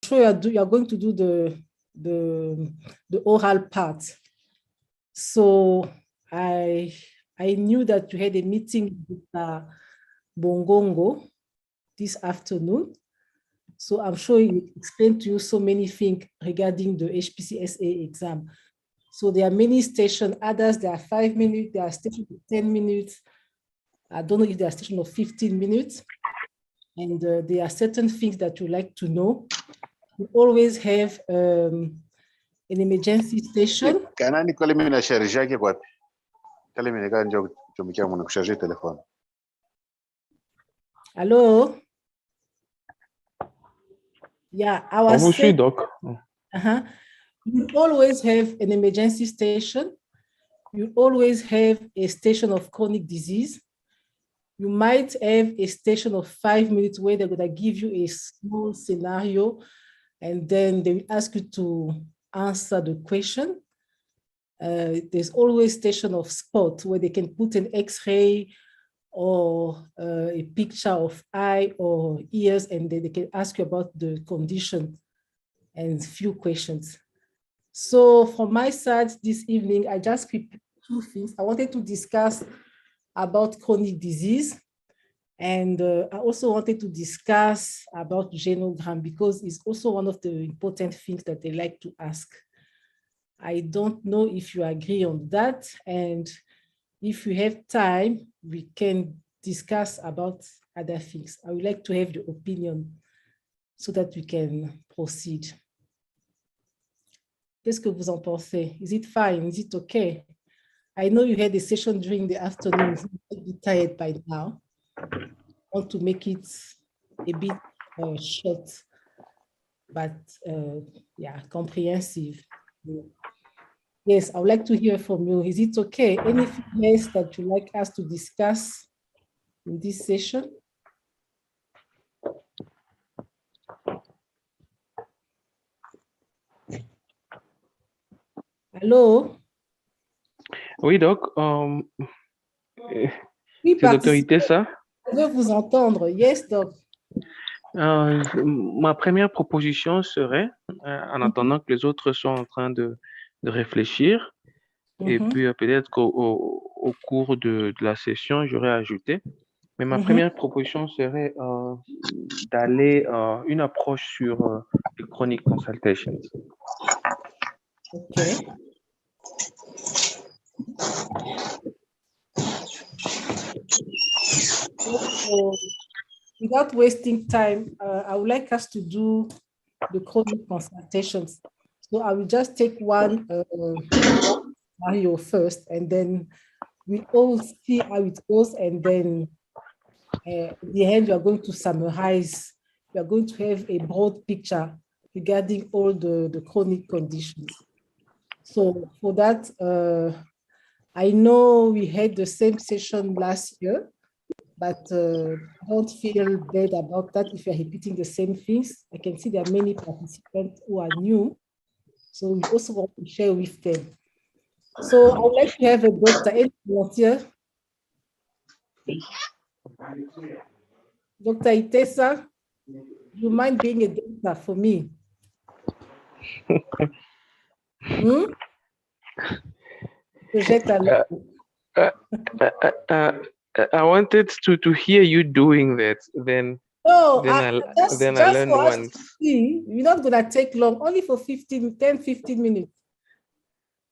sure you are going to do the oral part. So I knew that you had a meeting with Bongongo this afternoon. So I'm sure he explained to you so many things regarding the HPCSA exam. So there are many stations, others there are 5 minutes, there are stations of 10 minutes. I don't know if there are stations of 15 minutes. And there are certain things that you like to know. We always have an emergency station. Hello? Yeah, I was saying, you always have an emergency station. You always have a station of chronic disease. You might have a station of 5 minutes where they're going to give you a small scenario, and then they will ask you to answer the question. There's always a station of spot where they can put an X-ray or a picture of eye or ears, and then they can ask you about the condition and few questions. So from my side this evening, I just prepared 2 things. I wanted to discuss about chronic disease, and I also wanted to discuss about genogram, because it's also one of the important things that they like to ask. I don't know if you agree on that, and if you have time, we can discuss about other things. I would like to have your opinion so that we can proceed. Qu'est-ce que vous en pensez? Is it fine? Is it okay? I know you had a session during the afternoon. You might be tired by now. I want to make it a bit short, but yeah, comprehensive. Yes, I would like to hear from you. Is it okay? Anything else that you'd like us to discuss in this session? Hello? Oui, Doc. Oui, c'est Dr. Itessa. Je veux vous entendre. Yes, Doc. Ma première proposition serait, en attendant que les autres soient en train de réfléchir, et puis peut-être qu'au cours de la session, j'aurais ajouté. Mais ma première proposition serait d'aller une approche sur les chronic consultations. OK. So, without wasting time, I would like us to do the chronic consultations. So I will just take one scenario first, and then we all see how it goes, and then at the end, we are going to summarize. We are going to have a broad picture regarding all the chronic conditions. So for that, I know we had the same session last year, but don't feel bad about that if you're repeating the same things. I can see there are many participants who are new, so we also want to share with them. So I would like to have a doctor, any volunteer? Dr. Itessa, you mind being a doctor for me? I wanted to hear you doing that. Then I learned once. We're not going to take long, only for 10, 15 minutes.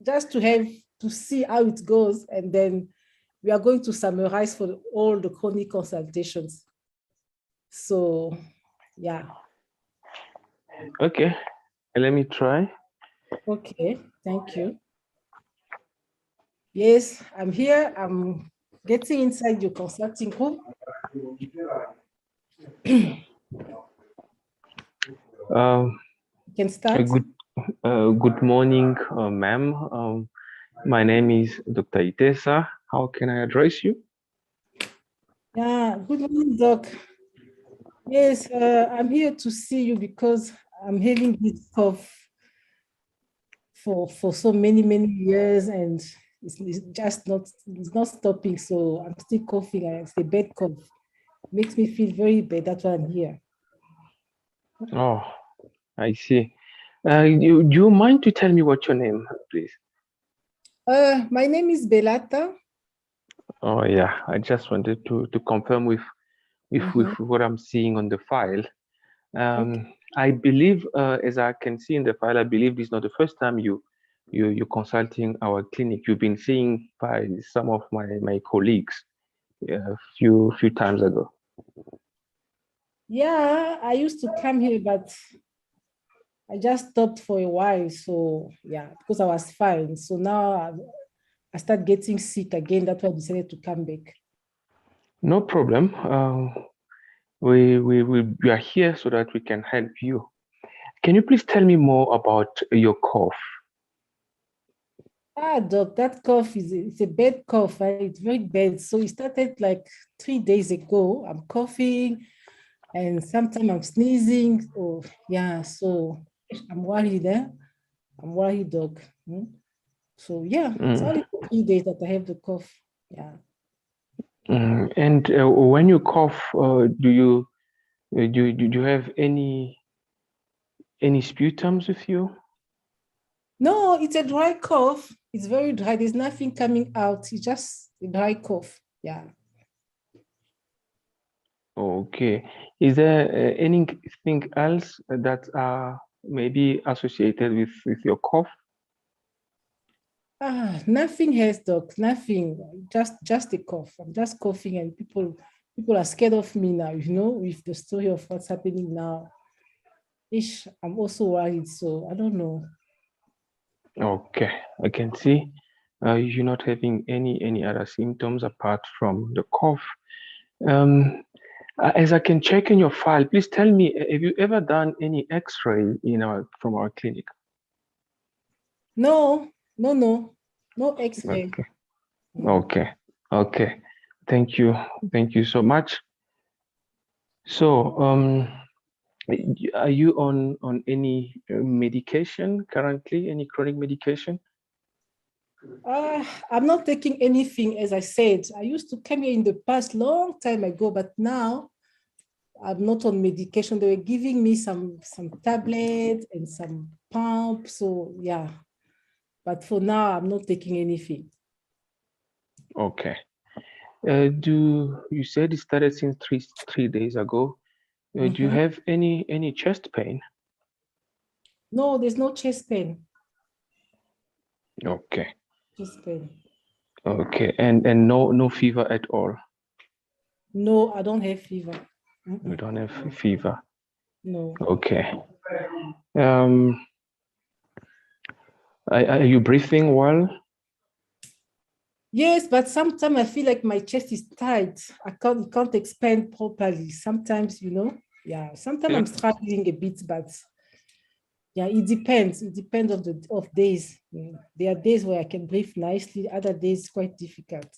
Just to see how it goes, and then we are going to summarize for all the chronic consultations. So, yeah. Okay, let me try. Okay, thank you. Yes, I'm here. I'm getting inside your consulting room. You can start. Good morning, ma'am. My name is Dr. Itessa. How can I address you? Yeah, good morning, Doc. Yes, I'm here to see you because I'm having this cough for so many years, and it's just not stopping. So I'm still coughing. It's a bad cough. It makes me feel very bad. That's why I'm here. Oh, I see. Do you mind to tell me what your name, please? My name is Belata. Oh yeah, I just wanted to confirm with what I'm seeing on the file. Okay. I believe, as I can see in the file, I believe this is not the first time you're consulting our clinic. You've been seeing by some of my colleagues a few times ago. Yeah, I used to come here, but I just stopped for a while. So yeah, because I was fine. So now I start getting sick again. That's why I decided to come back. No problem. We are here so that we can help you. Can you please tell me more about your cough? Doc, that cough it's a bad cough. Right? It's very bad. So it started like 3 days ago. I'm coughing and sometimes I'm sneezing. Oh, yeah. So I'm worried. I'm worried, Doc. So yeah, it's Mm. only 3 days that I have the cough. Yeah. And when you cough, do you have any sputums with you? No, it's a dry cough. It's very dry. There's nothing coming out. It's just a dry cough. Yeah. Okay. Is there anything else that are maybe associated with your cough? Nothing else, doc. Nothing. Just a cough. I'm just coughing, and people are scared of me now. With the story of what's happening now. I'm also worried. So I don't know. Okay, I can see you're not having any other symptoms apart from the cough. As I can check in your file, please tell me, have you ever done any X-ray from our clinic? No, no X-ray. Okay, okay, okay. Thank you so much. So, are you on any medication currently? Any chronic medication? I'm not taking anything, as I said. I used to come here in the past, long time ago, but now I'm not on medication. They were giving me some tablets and some pump. So yeah, but for now, I'm not taking anything. Okay. Do you said it started since three days ago? Do you have any chest pain? No, there's no chest pain. Okay. Chest pain. Okay. And no fever at all. No, I don't have fever. You don't have fever. No. Okay. Um, are you breathing well? Yes, but sometimes I feel like my chest is tight. I can't expand properly. Sometimes, yeah. Sometimes Yeah. I'm struggling a bit, but yeah, it depends. It depends of days. There are days where I can breathe nicely. Other days quite difficult.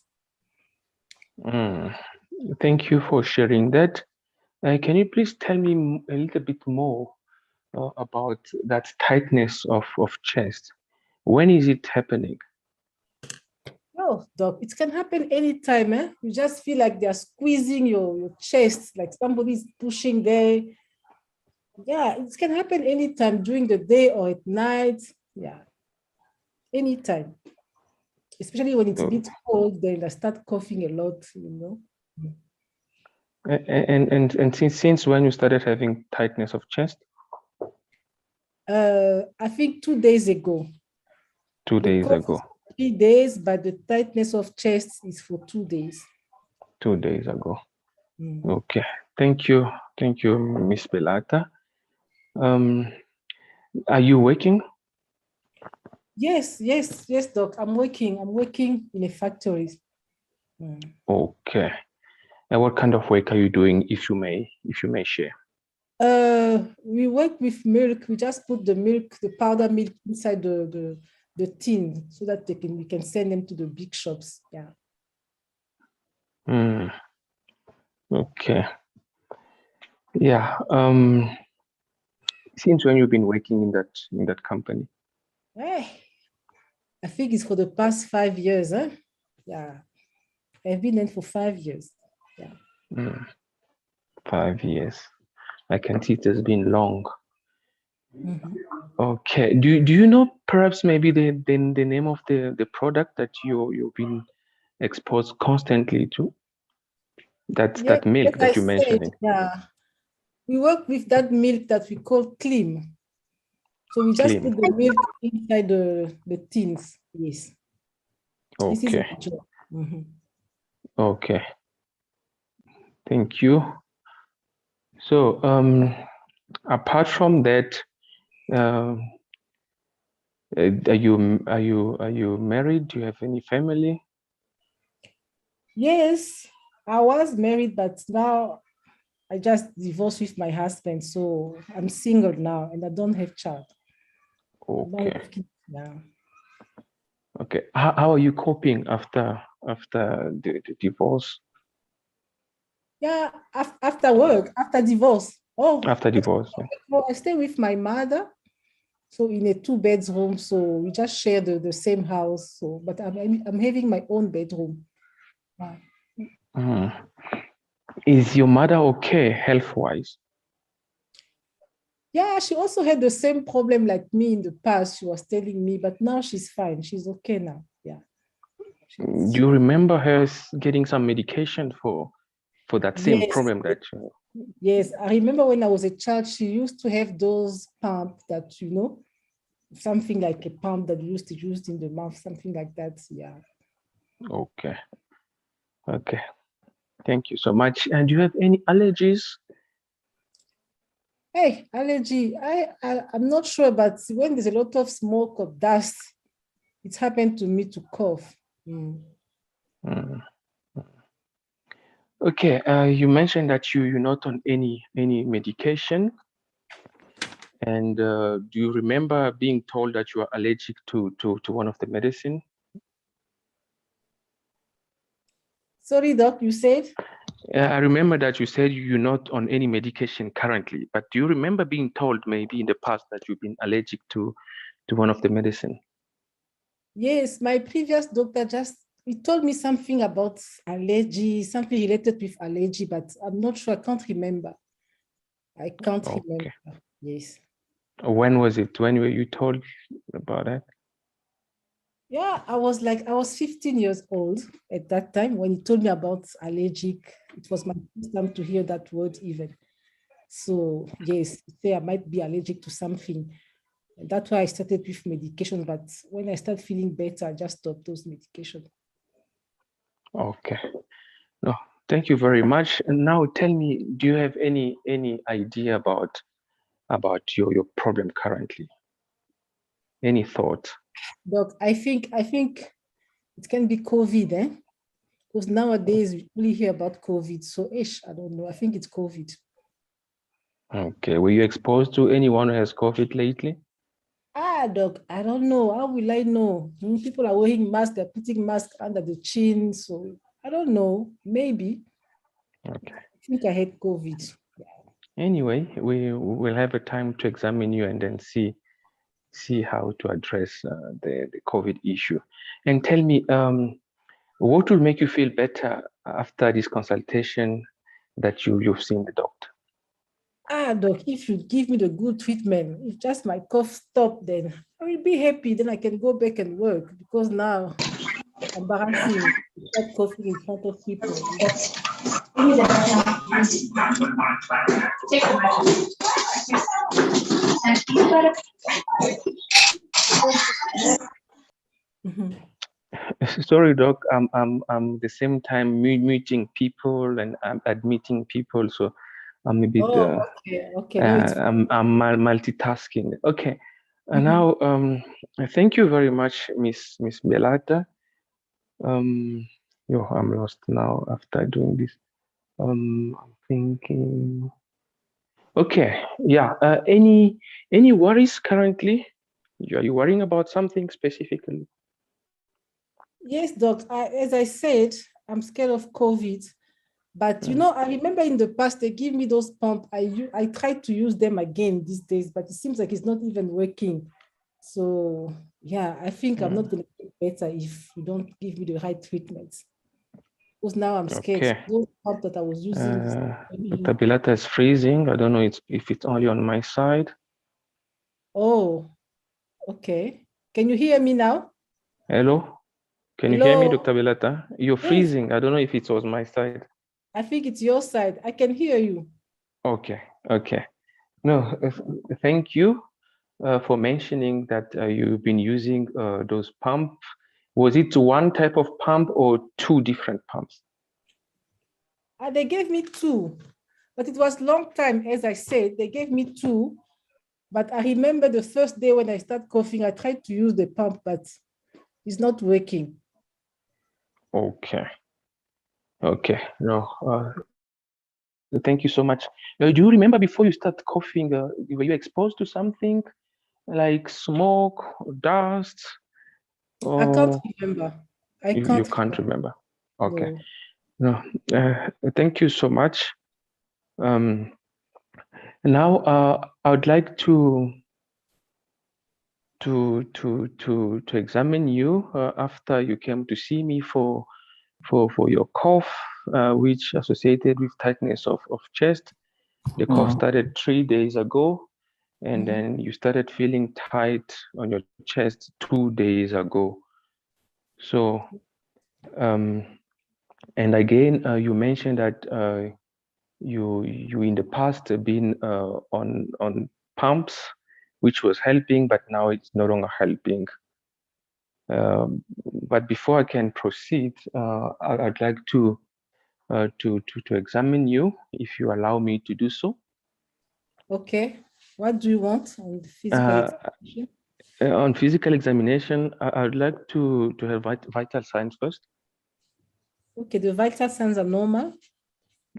Thank you for sharing that. Can you please tell me a little bit more about that tightness of chest? When is it happening? Oh, doc, it can happen anytime. You just feel like they're squeezing your chest, like somebody's pushing there. Yeah, it can happen anytime during the day or at night. Yeah, anytime. Especially when it's a Oh, bit cold, then I start coughing a lot. and since when you started having tightness of chest? I think 2 days ago. 2 The days cough ago. is for 3 days, but the tightness of chest is for 2 days. 2 days ago. Mm. Okay. Thank you, Miss Belata. Um, are you working? Yes, doc. I'm working in a factory. Mm. Okay. And what kind of work are you doing, if you may share? We work with milk. We just put the powder milk inside the tin so that we can send them to the big shops. Yeah. Okay. Yeah. Since when you've been working in that company? Eh, I think it's for the past 5 years, huh? Yeah. I've been in for 5 years. Yeah. 5 years. I can see it has been long. Okay. Do you know perhaps maybe the name of the product that you've been exposed constantly to? That's Yeah, that milk as I that you said, mentioned. yeah, we work with that milk that we call clean. So we just Clean. put the milk inside the tins. Yes, this is Okay. my job. Mhm. Okay. Thank you. So apart from that, uh, are you married? Do you have any family? Yes, I was married, but now I just divorced with my husband. So I'm single now and I don't have child. I don't Okay. have kids now. Okay. How are you coping after the divorce? Yeah, after work, after divorce. Oh, After divorce, yeah. I stay with my mother. So in a 2 bedroom, so we just share the same house. So, but I'm having my own bedroom. Yeah. Hmm. Is your mother okay health-wise? Yeah, she also had the same problem like me in the past. She was telling me, but now she's fine. She's okay now. Yeah. Do She's, you remember her getting some medication for that same yes, problem that yes. I remember when I was a child, she used to have those pump that, something like a pump that used to use in the mouth, something like that. Yeah. okay. Okay. Thank you so much. And do you have any allergies? Hey, allergy. I'm not sure, but when there's a lot of smoke or dust, it happened to me to cough. Mm. Mm. Okay. You mentioned that you're not on any medication. And do you remember being told that you are allergic to one of the medicine? Sorry, doc, you said? I remember that you said you're not on any medication currently, but do you remember being told maybe in the past that you've been allergic to one of the medicine? Yes, my previous doctor he told me something about allergy, something related with allergy, but I'm not sure. I can't remember. I can't remember. Okay. Yes. When was it? When were you told about that? Yeah, I was 15 years old at that time when he told me about allergic. It was my first time to hear that word even. So yes, say I might be allergic to something. And that's why I started with medication. But when I start feeling better, I just stopped those medications. Okay. No, thank you very much. And now tell me, do you have any idea about your problem currently? Any thought? Doc, I think it can be COVID, eh? Because nowadays we only hear about COVID. So ish, I don't know. I think it's COVID. Okay. Were you exposed to anyone who has COVID lately? Doc, I don't know. How will I know? People are wearing masks, they're putting masks under the chin. So I don't know. Maybe. Okay. I think I had COVID. Anyway, we will have a time to examine you and then see how to address the COVID issue. And tell me, what will make you feel better after this consultation that you've seen the doctor? Doc, if you give me the good treatment, if just my cough stop, then I will be happy. Then I can go back and work because now embarrassing to start coughing in front of people. Mhm. Sorry, doc. I'm the same time meeting people and I'm admitting people, so I'm a bit. Oh, okay, okay. No, it's I'm multitasking. Okay. And mhm. now, thank you very much, Miss Belata. Yo, I'm lost now after doing this. I'm thinking. Okay, yeah. Any worries currently? Are you worrying about something specifically? Yes, doc. As I said, I'm scared of COVID. But Mm, I remember in the past they give me those pump. I tried to use them again these days, but it seems like it's not even working. So yeah, I think I'm not mm. going to get better if you don't give me the right treatment. Because now I'm scared. So Okay. those pump that I was using, Dr. Bilata is freezing. I don't know if it's only on my side. Oh, okay. Can you hear me now? Hello? Can you hear me, Hello? Dr. Belata? You're Yes, freezing. I don't know if it was my side. I think it's your side. I can hear you. Okay, okay. No, thank you for mentioning that you've been using those pumps. Was it one type of pump or two different pumps? They gave me two, but it was long time, as I said, they gave me two. But I remember the first day when I started coughing, I tried to use the pump, but it's not working. Okay, okay. No, thank you so much. Do you remember before you start coughing, were you exposed to something like smoke, or dust, I can't or remember. I you can't can't remember? Okay. No. No, thank you so much. Now, I would like to examine you after you came to see me for your cough, which associated with tightness of chest. The cough started 3 days ago, and then you started feeling tight on your chest 2 days ago. So, and again, you mentioned that you in the past been on pumps, which was helping, but now it's no longer helping. But before I can proceed, I'd like to examine you, if you allow me to do so. Okay. What do you want on the physical examination? On physical examination, I'd like to have vital signs first. Okay, the vital signs are normal.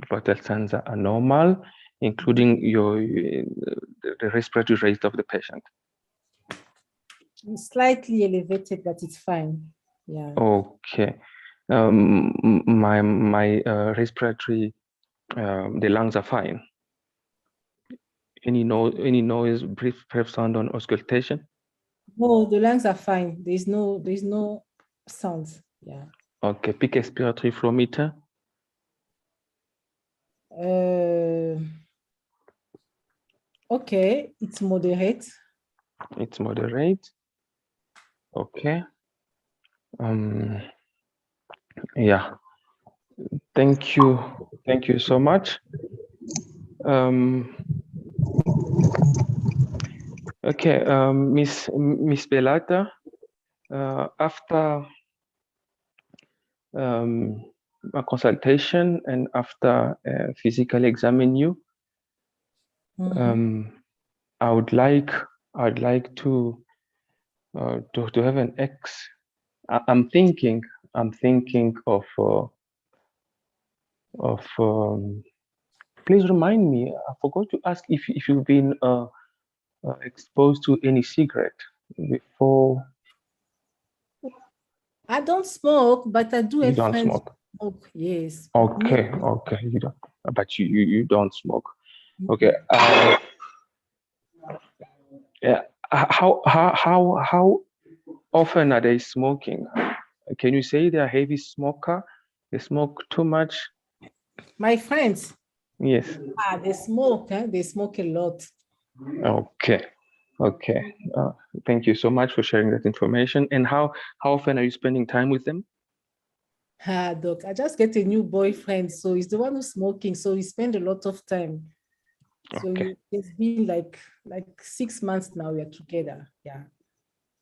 Vital signs are normal, including the respiratory rate of the patient. It's slightly elevated, but it's fine. Yeah. Okay. My respiratory, the lungs are fine. Any noise, brief sound on auscultation? No, the lungs are fine. There's no sounds. Yeah. Okay. Peak expiratory flow meter? Okay, it's moderate. It's moderate. Okay. Yeah. Thank you. Thank you so much. Okay, Miss Belata, after a consultation and after physically examine you, I'd like to have an I'm thinking of please remind me. I forgot to ask if you've been exposed to any cigarette before. I don't smoke, but I do You have don't friends smoke. who smoke. Yes. Okay, okay. You don't, but you don't smoke. Okay. Yeah. How often are they smoking? Can you say they're a heavy smoker? They smoke too much? My friends, Yes. they smoke. They smoke a lot. Okay. Okay. Thank you so much for sharing that information. And how often are you spending time with them? Doc, I just get a new boyfriend, so he's the one who's smoking, so we spend a lot of time. So Okay. it's been like 6 months now we are together. Yeah.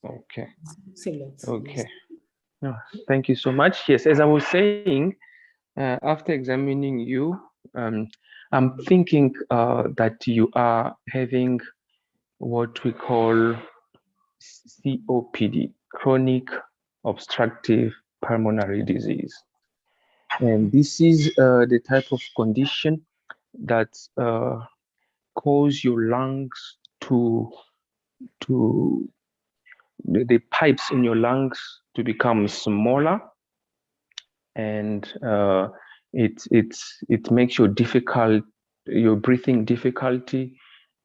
Okay. It's a lot. Okay. Yes. Thank you so much. Yes, as I was saying, after examining you, I'm thinking that you are having what we call COPD, chronic obstructive pulmonary disease. And this is the type of condition that cause your lungs to the pipes in your lungs to become smaller, and it makes your breathing difficulty,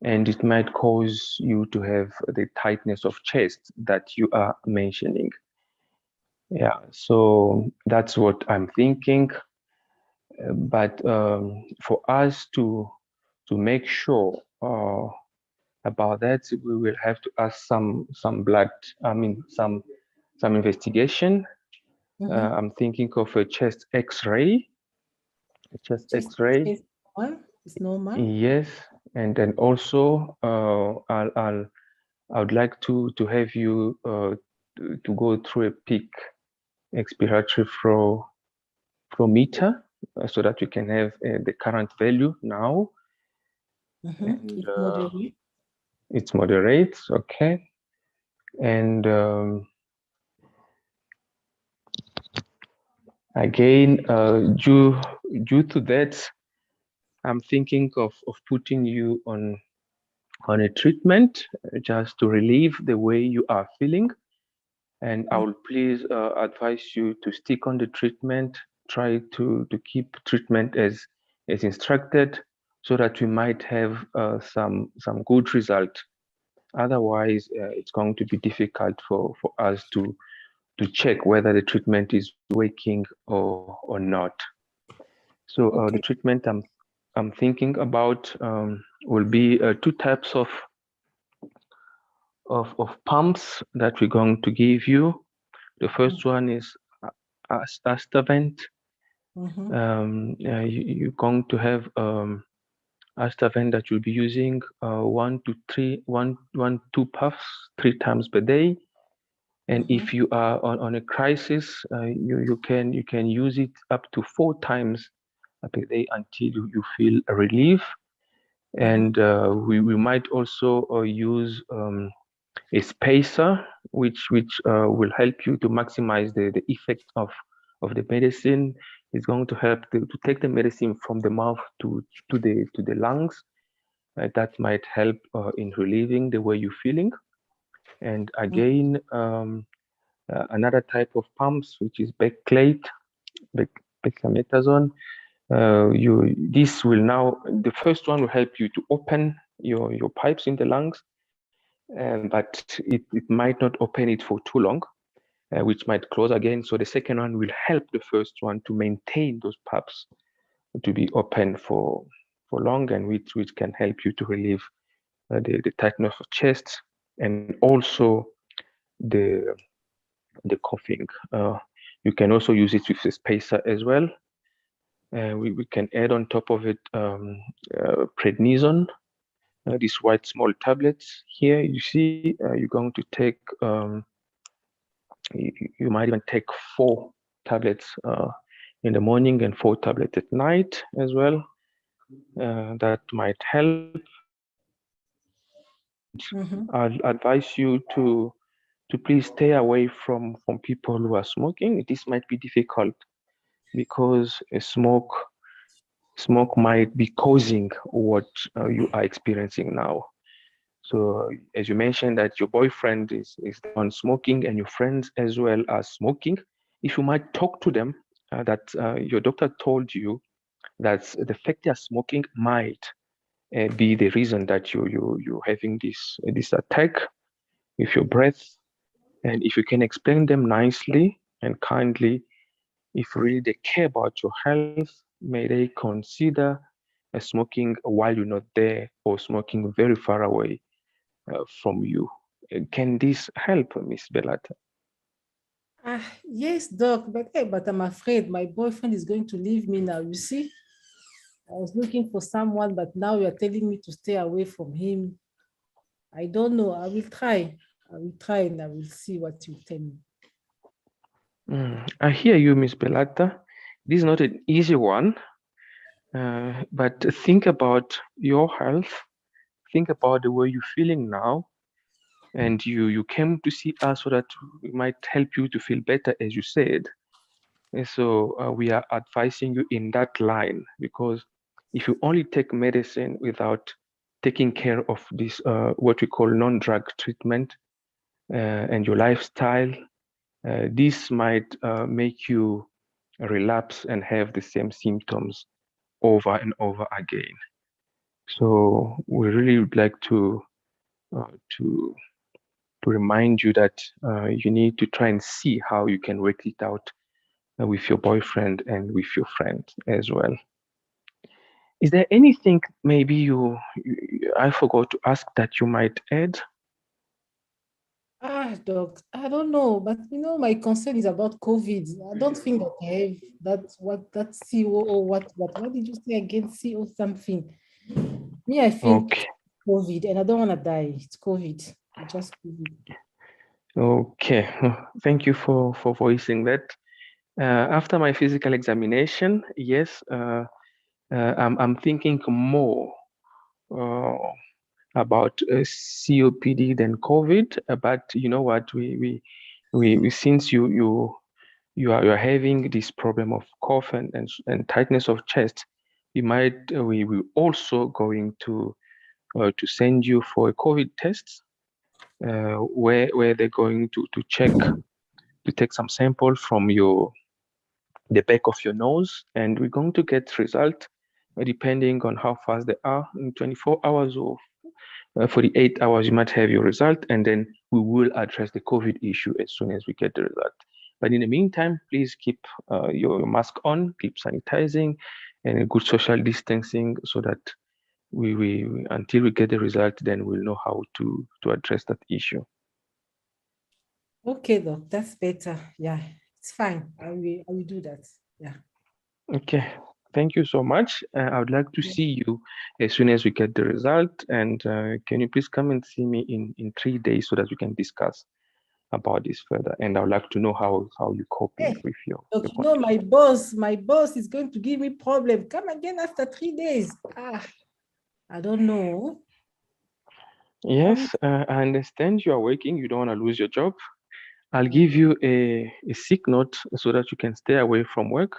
and it might cause you to have the tightness of chest that you are mentioning. Yeah, so that's what I'm thinking. But for us to make sure about that, we will have to ask some blood, some investigation. I'm thinking of a chest X-ray. A chest X-ray. It's normal. Yes, and then also I would like to have you to go through a peak expiratory flow meter so that you can have the current value now. And, it's moderate. It's moderate, okay. And again, due to that, I'm thinking of putting you on a treatment just to relieve the way you are feeling. And I will please advise you to stick on the treatment. Try to keep treatment as instructed, so that we might have some good result. Otherwise, it's going to be difficult for us to check whether the treatment is working or not. So the treatment I'm thinking about will be two types of pumps that we're going to give you. The first one is Astavent. You're going to have Astavent that you'll be using 2 puffs 3 times per day. And if you are on a crisis, you can use it up to 4 times per day until you feel a relief. And we might also use a spacer, which will help you to maximize the effect of the medicine. It's going to help to take the medicine from the mouth to the lungs. That might help in relieving the way you're feeling. And again, another type of pumps, which is beclometasone. This will now, the first one will help you to open your pipes in the lungs, but it might not open it for too long, which might close again. So the second one will help the first one to maintain those pipes to be open for long, and which can help you to relieve the tightness of chest, and also the coughing. You can also use it with a spacer as well. We can add on top of it prednisone, these white small tablets. Here you see you're going to take, you might even take 4 tablets in the morning and 4 tablets at night as well. That might help. I'll advise you to please stay away from people who are smoking. This might be difficult because smoke might be causing what you are experiencing now. So as you mentioned that your boyfriend is the one smoking and your friends as well are smoking, if you might talk to them that your doctor told you that the fact they are smoking might be the reason that you're having this attack with your breath. And if you can explain them nicely and kindly, if really they care about your health, may they consider smoking while you're not there, or smoking very far away from you. Can this help, Miss Belata? Yes, doc, but I'm afraid my boyfriend is going to leave me now. You see, I was looking for someone, but now you're telling me to stay away from him. I don't know. I will try. And I will see what you tell me. I hear you, Miss Belata. This is not an easy one, but think about your health. Think about the way you're feeling now, and you came to see us so that we might help you to feel better, as you said. And so we are advising you in that line, because if you only take medicine without taking care of this, what we call non-drug treatment, and your lifestyle, this might make you relapse and have the same symptoms over and over again. So we really would like to remind you that you need to try and see how you can work it out with your boyfriend and with your friend as well. Is there anything maybe I forgot to ask that you might add? Doc, I don't know, but my concern is about COVID. I don't think that I have that CO or what did you say again? CO something. Me, I think Okay. COVID, and I don't want to die. It's COVID. It's just COVID. Okay. Thank you for voicing that. After my physical examination, yes, I'm thinking more about COPD than COVID. But you know what? We since you're having this problem of cough and tightness of chest, we also going to send you for a COVID test, where they're going to check, to take some sample from the back of your nose, and we're going to get result depending on how fast they are. In 24 hours or 48 hours, you might have your result, and then we will address the COVID issue as soon as we get the result. But in the meantime, please keep your mask on, keep sanitizing, and a good social distancing, so that we until we get the result, then we'll know how to address that issue. Okay, Doc, that's better. Yeah, it's fine. I will do that. Yeah. Okay. Thank you so much. I would like to see you as soon as we get the result. And can you please come and see me in 3 days so that we can discuss about this further? And I would like to know how you're coping with your Look, my boss is going to give me problem. Come again after 3 days. I don't know. Yes, I understand you are working. You don't want to lose your job. I'll give you a sick note so that you can stay away from work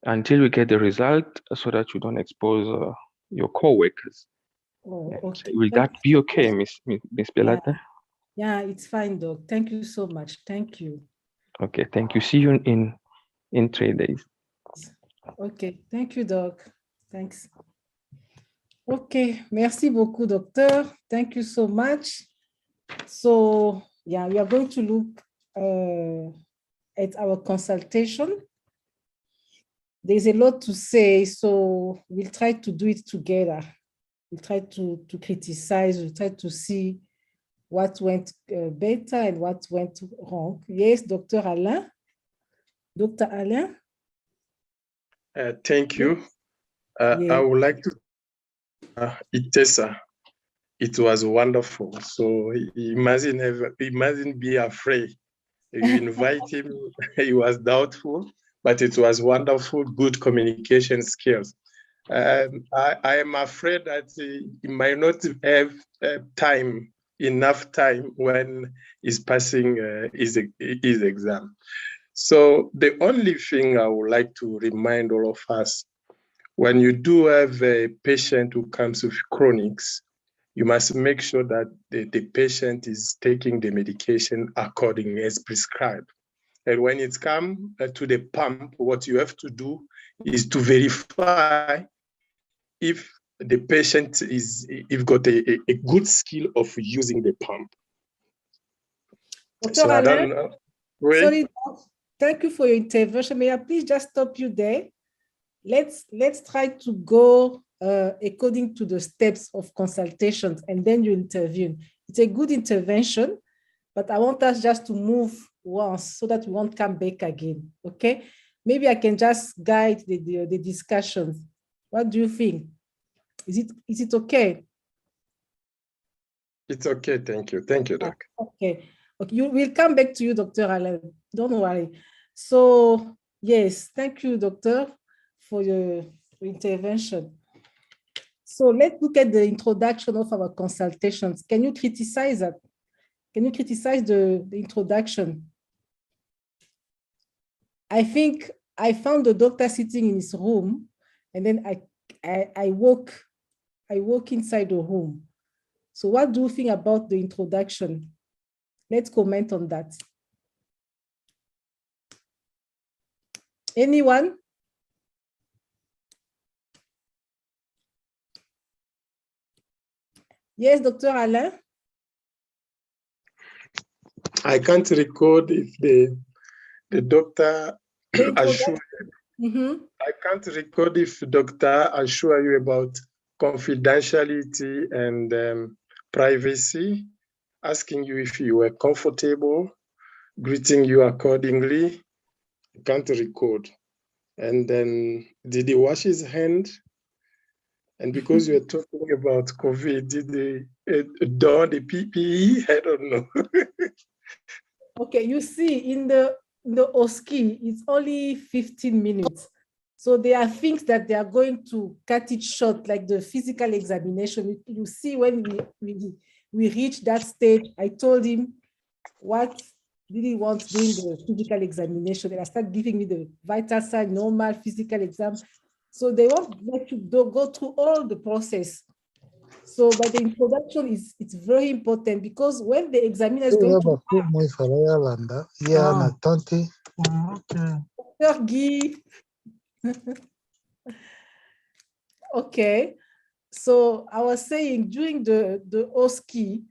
until we get the result, so that you don't expose your co-workers. Okay. Will that be okay, Miss Belata? Yeah, it's fine, Doc. Thank you so much. Thank you. Okay, thank you. See you in 3 days. Okay, thank you, Doc. Thanks. Okay, merci beaucoup, doctor. Thank you so much. So, yeah, we are going to look at our consultation. There's a lot to say, so we'll try to do it together. We'll try to criticize, we'll try to see what went better and what went wrong. Yes, Dr. Alain? Dr. Alain? Thank you. I would like to Itesa. It was wonderful. So imagine be afraid. You invite him, he was doubtful, but it was wonderful, good communication skills. I am afraid that he might not have enough time when he's passing his exam. So the only thing I would like to remind all of us, when you do have a patient who comes with chronics, you must make sure that the patient is taking the medication according as prescribed. And when it comes to the pump, what you have to do is to verify if the patient if got a good skill of using the pump. Dr. Alain, I don't know. Sorry, thank you for your intervention. May I please just stop you there? Let's try to go according to the steps of consultations, and then you intervene. It's a good intervention, but I want us just to move once so that we won't come back again, okay? Maybe I can just guide the discussions. What do you think? Is it okay? It's okay, thank you. Thank you, Doc. Okay, we'll come back to you, Dr. Alain. Don't worry. So, yes, thank you, doctor, for your intervention. So let's look at the introduction of our consultations. Can you criticize that? Can you criticize the introduction? I think I found the doctor sitting in his room, and then I walk inside the room. So what do you think about the introduction? Let's comment on that. Anyone? Yes, Dr. Alain? I can't record if the doctor assured. I can't record if doctor assure you about confidentiality and privacy, asking you if you were comfortable, greeting you accordingly. You can't record. And then did he wash his hand? And because you're talking about COVID, did they don the PPE? I don't know. Okay, you see, in the OSCE, it's only 15 minutes. So there are things that they are going to cut it short, like the physical examination. You see, when we reach that stage, I told him what did he want during the physical examination, and I started giving me the vital sign, normal physical exam. So they won't let you go through all the process. So, but the introduction it's very important, because when the examiner is going to Dr. Guy. Okay, so I was saying during the OSCE,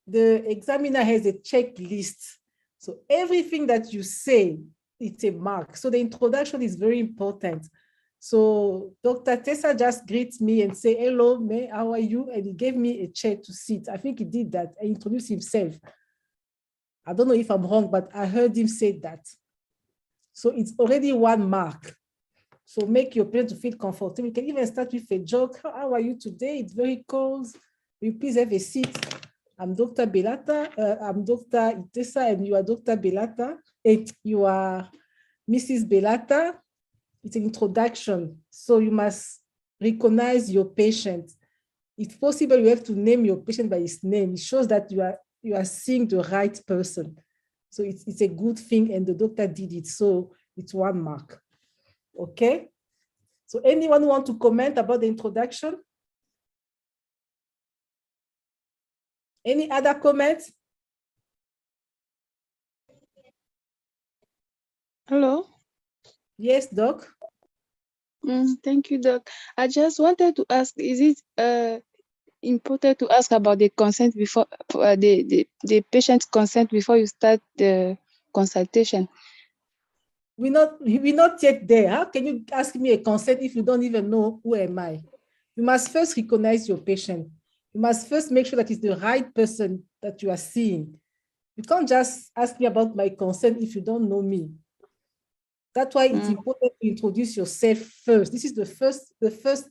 the examiner has a checklist. So everything that you say, it's a mark. So the introduction is very important. So Dr. Tessa just greets me and say, hello, May, how are you? And he gave me a chair to sit. I think he did that. He introduced himself. I don't know if I'm wrong, but I heard him say that. So it's already one mark. So make your patient to feel comfortable. You can even start with a joke. How are you today? It's very cold. Will you please have a seat? I'm Dr. Belata. I'm Dr. Itessa, and you are Dr. Belata. And you are Mrs. Belata. It's an introduction. So you must recognize your patient. If possible, you have to name your patient by his name. It shows that you are seeing the right person. So it's a good thing, and the doctor did it. So it's one mark. Okay. So anyone want to comment about the introduction? Any other comments? Hello. Yes, Doc. Thank you, Doc. I just wanted to ask, is it important to ask about the consent before the patient's consent before you start the consultation? We're not yet there. How can you ask me a consent if you don't even know who am I? You must first recognize your patient. You must first make sure that it's the right person that you are seeing. You can't just ask me about my consent if you don't know me. That's why it's important to introduce yourself first. This is the first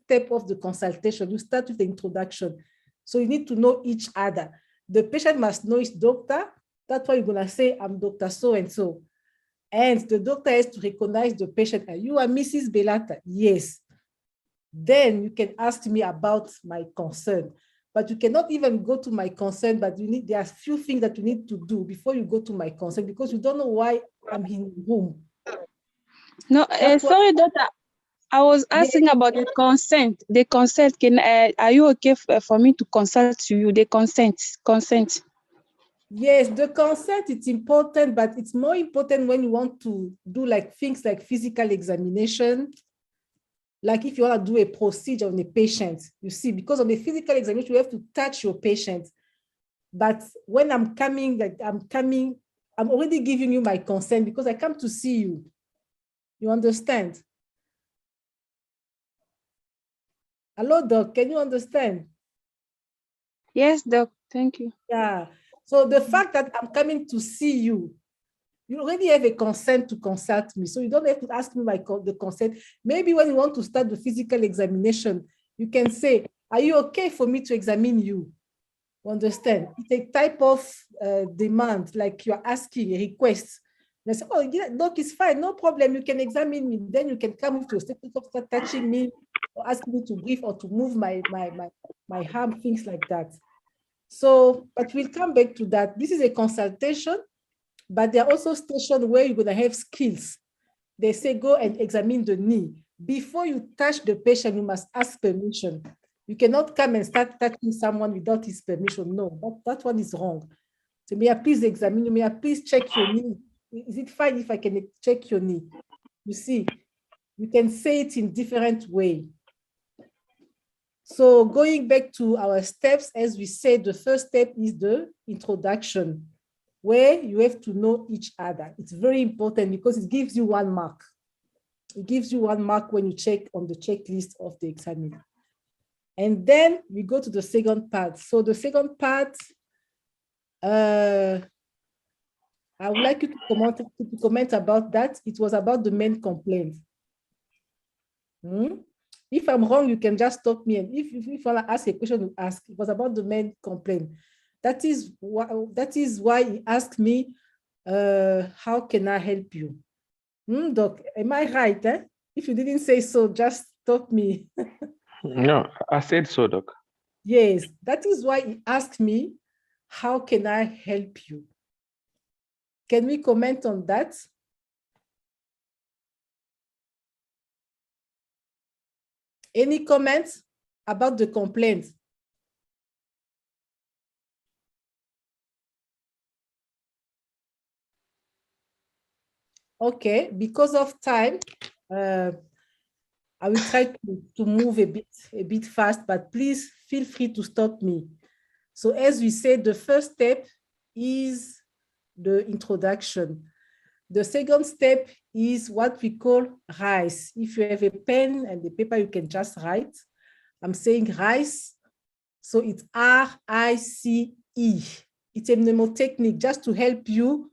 step of the consultation. You start with the introduction. So you need to know each other. The patient must know his doctor. That's why you're going to say, I'm Dr. So-and-so. And the doctor has to recognize the patient. You are Mrs. Belata? Yes. Then you can ask me about my concern. But you cannot even go to my concern, but there are a few things that you need to do before you go to my concern, because you don't know why I'm in the room. No, sorry, doctor. I was asking about the consent. The consent. Are you okay for me to consult you? The consent. Yes, the consent, it's important, but it's more important when you want to do things like physical examination. Like if you want to do a procedure on a patient, you see, because of the physical examination, you have to touch your patient. But when I'm already giving you my consent because I come to see you. You understand? Hello, Doc, can you understand? Yes, Doc, thank you. Yeah, so the fact that I'm coming to see you, you already have a consent to consult me. So you don't have to ask me the consent. Maybe when you want to start the physical examination, you can say, are you okay for me to examine you? You understand? It's a type of demand, like you're asking a request. They say, oh, yeah, Doc, it's fine, no problem. You can examine me. Then you can come with your stethoscope, start touching me, or ask me to breathe or to move my arm, things like that. So, but we'll come back to that. This is a consultation, but there are also stations where you're going to have skills. They say, go and examine the knee. Before you touch the patient, you must ask permission. You cannot come and start touching someone without his permission. No, that one is wrong. So may I please examine you? May I please check your knee? Is it fine if I can check your knee? You see, you can say it in different ways. So going back to our steps, as we said, the first step is the introduction, where you have to know each other. It's very important because it gives you one mark. It gives you 1 mark when you check on the checklist of the examiner. And then we go to the second part. So the second part, I would like you to comment about that. It was about the main complaint. If I'm wrong, you can just stop me. And if you want to ask a question, you ask. It was about the main complaint. That is why he asked me, how can I help you? Doc, am I right? Eh? If you didn't say so, just stop me. No, I said so, Doc. Yes, that is why he asked me, how can I help you? Can we comment on that? Any comments about the complaint? Okay, because of time, I will try to move a bit fast, but please feel free to stop me. So as we said, the first step is the introduction. The second step is what we call RICE. If you have a pen and the paper, you can just write. I'm saying RICE. So it's R-I-C-E. It's a mnemotechnique just to help you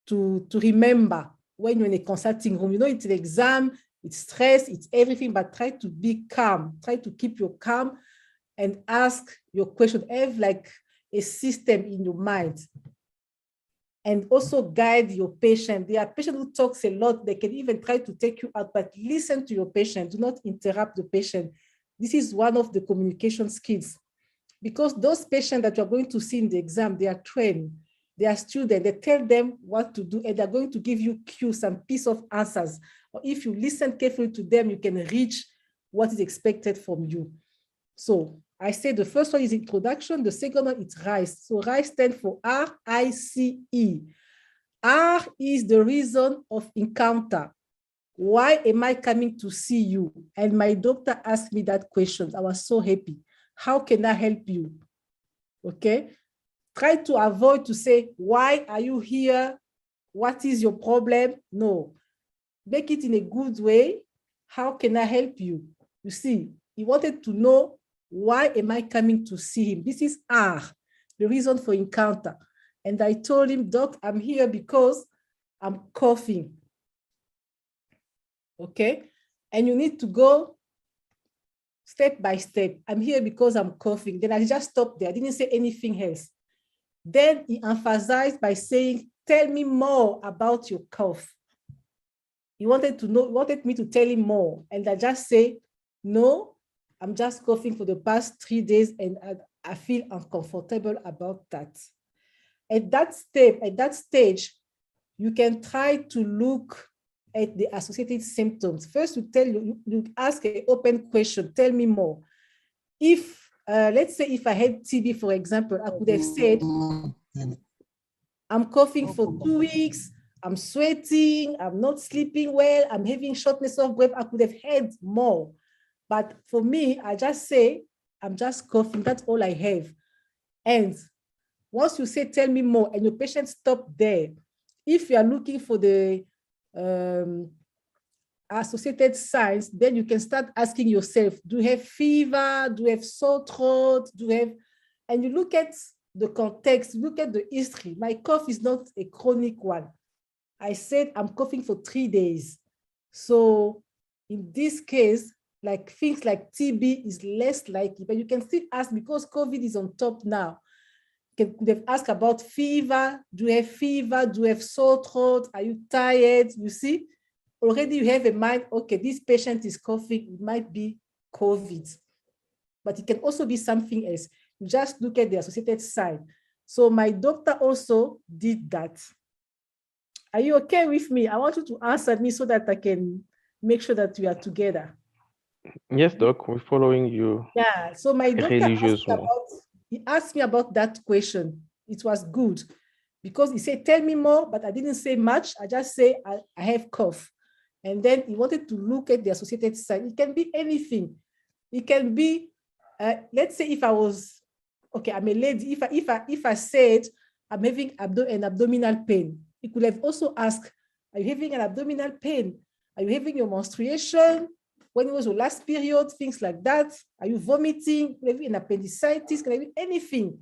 to remember when you're in a consulting room. You know, it's an exam, it's stress, it's everything, but try to be calm. Try to keep your calm and ask your question. Have like a system in your mind. And also guide your patient. There are patients who talk a lot. They can even try to take you out, but listen to your patient. Do not interrupt the patient. This is one of the communication skills. Because those patients that you're going to see in the exam, they are trained. They are students. They tell them what to do, and they're going to give you cues, some piece of answers. Or if you listen carefully to them, you can reach what is expected from you. So I say the first one is introduction. The second one is RICE. So RICE stands for R-I-C-E. R is the reason of encounter. Why am I coming to see you? And my doctor asked me that question. I was so happy. How can I help you? Okay. Try to avoid to say, why are you here? What is your problem? No. Make it in a good way. How can I help you? You see, he wanted to know, why am I coming to see him? This is R, the reason for encounter. And I told him, Doc, I'm here because I'm coughing. Okay. And you need to go step by step. I'm here because I'm coughing. Then I just stopped there. I didn't say anything else. Then he emphasized by saying, tell me more about your cough. He wanted to know, wanted me to tell him more. And I just say, no, I'm just coughing for the past 3 days and I feel uncomfortable about that. At that stage, you can try to look at the associated symptoms. First, you ask an open question, tell me more. If, let's say if I had TB, for example, I could have said, I'm coughing for 2 weeks, I'm sweating, I'm not sleeping well, I'm having shortness of breath. I could have had more. But for me, I just say, I'm just coughing, that's all I have. And once you say, tell me more, and your patient stop there, if you are looking for the associated signs, then you can start asking yourself, do you have fever? Do you have sore throat? Do you have, and you look at the context, look at the history. My cough is not a chronic one. I said I'm coughing for 3 days. So in this case, like things like TB is less likely, but you can still ask because COVID is on top now. You can ask about fever. Do you have fever? Do you have sore throat? Are you tired? You see, already you have a mind, okay, this patient is coughing, it might be COVID, but it can also be something else. You just look at the associated sign. So my doctor also did that. Are you okay with me? I want you to answer me so that I can make sure that we are together. Yes, Doc, we're following you. Yeah, so my doctor asked me about that question. It was good because he said, tell me more, but I didn't say much. I just say, I have cough. And then he wanted to look at the associated sign. It can be anything. It can be, let's say if I was, okay, I'm a lady. If I said, I'm having an abdominal pain, he could have also asked, are you having an abdominal pain? Are you having your menstruation? When was your last period? Things like that. Are you vomiting? Maybe an appendicitis, can be anything.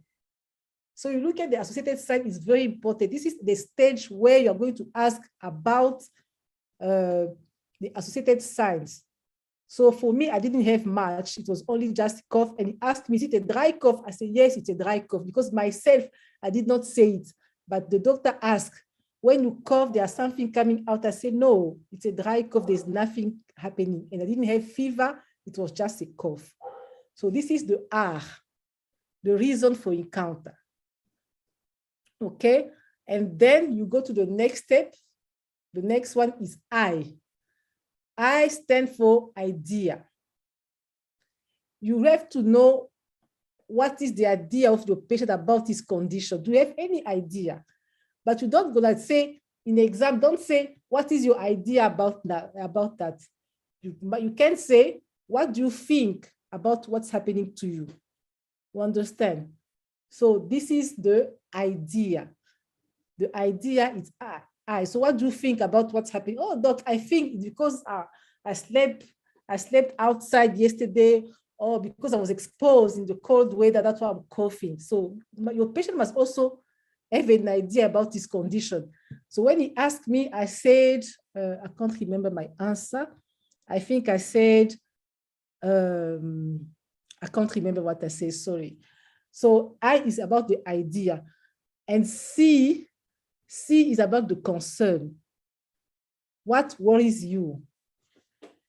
So you look at the associated sign is very important. This is the stage where you're going to ask about the associated signs. So for me, I didn't have much. It was only just cough. And he asked me, is it a dry cough? I said, yes, it's a dry cough. Because myself, I did not say it. But the doctor asked, when you cough, there's something coming out. I said, no, it's a dry cough. There's nothing happening. And I didn't have fever. It was just a cough. So this is the R, the reason for encounter. Okay. And then you go to the next step. The next one is I. I stand for idea. You have to know what is the idea of your patient about his condition. Do you have any idea? But you don't go like say in the exam, don't say, what is your idea about that? But you can say, what do you think about what's happening to you? You understand? So this is the idea. The idea is I. So what do you think about what's happening? Oh, doc, I think it's because I slept outside yesterday, or because I was exposed in the cold weather, that's why I'm coughing. So your patient must also have an idea about his condition. So when he asked me, I said, I can't remember my answer. I think I said, I can't remember what I said, sorry. So I is about the idea. And C is about the concern. What worries you?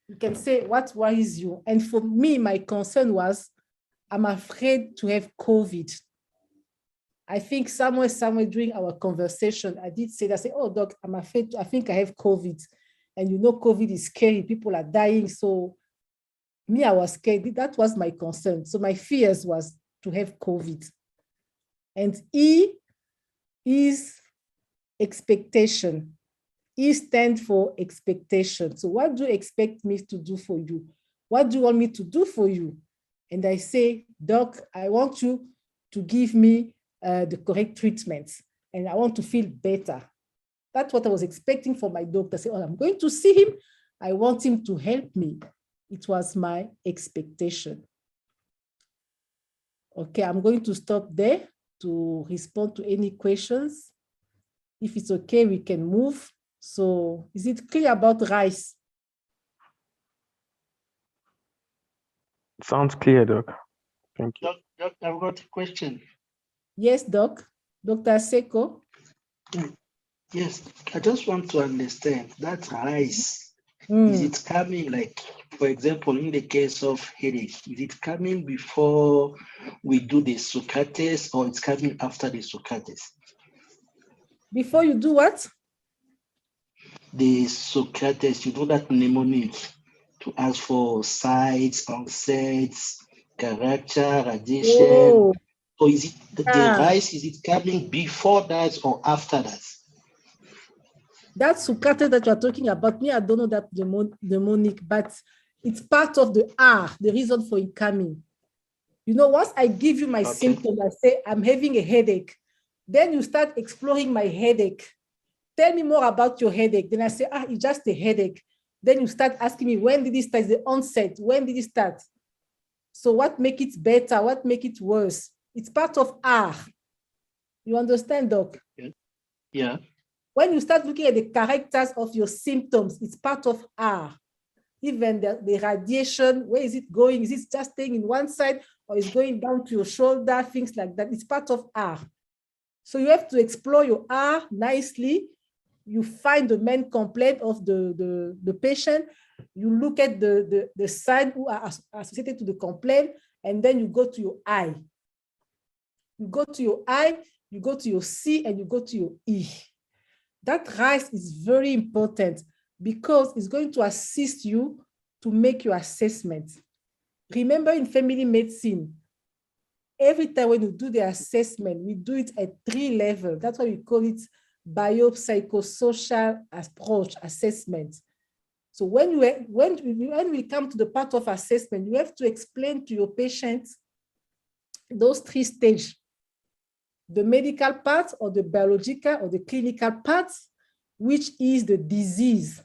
You can say, what worries you? And for me, my concern was, I'm afraid to have COVID. I think somewhere during our conversation, I did say that, oh, doc, I'm afraid, I think I have COVID. And you know, COVID is scary, people are dying. So me, I was scared. That was my concern. So my fears was to have COVID. And E is expectation. E stands for expectation. So what do you expect me to do for you? What do you want me to do for you? And I say, doc, I want you to give me the correct treatments, and I want to feel better. That's what I was expecting from my doctor. Say, oh, I'm going to see him. I want him to help me. It was my expectation. Okay, I'm going to stop there to respond to any questions. If it's okay, we can move. So is it clear about rice? Sounds clear, Doc. Thank you. Doc, I've got a question. Yes, Doc. Dr. Seko. Yes, I just want to understand that rice. Is it coming, like, for example, in the case of headache, is it coming before we do the Socrates, or it's coming after the Socrates? Before you do what? The Socrates, you do that mnemonic to ask for sides, onsets, character, addition. Oh. So is it the rice, is it coming before that or after that? That Socrates that you're talking about, me, I don't know that mnemonic, but it's part of the R, the reason for it coming. You know, once I give you my symptoms, I say, I'm having a headache. Then you start exploring my headache. Tell me more about your headache. Then I say, it's just a headache. Then you start asking me, when did it start? The onset, when did it start? So what make it better? What make it worse? It's part of R. You understand, Doc? Yeah. When you start looking at the characters of your symptoms, it's part of R. Even the radiation, where is it going? Is it just staying in one side, or is going down to your shoulder? Things like that. It's part of R. So you have to explore your R nicely. You find the main complaint of the patient. You look at the signs who are associated to the complaint, and then you go to your I. You go to your I, you go to your C, and you go to your E. That RICE is very important because it's going to assist you to make your assessment. Remember, in family medicine, every time when you do the assessment, we do it at 3 levels. That's why we call it biopsychosocial approach assessment. So when we come to the part of assessment, you have to explain to your patients those 3 stages: the medical part, or the biological, or the clinical part, which is the disease.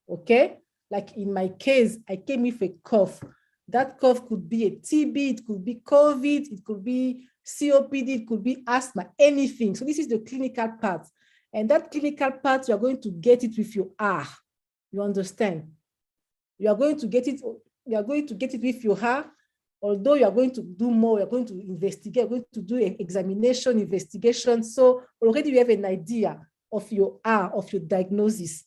okay? Like in my case, I came with a cough. That cough could be a TB, it could be COVID, it could be COPD, it could be asthma, anything. So this is the clinical part. And that clinical part, you are going to get it with your R. You understand? You are going to get it, with your R, although you are going to do more, you're going to investigate, you're going to do an examination, investigation. So already you have an idea of your R, of your diagnosis.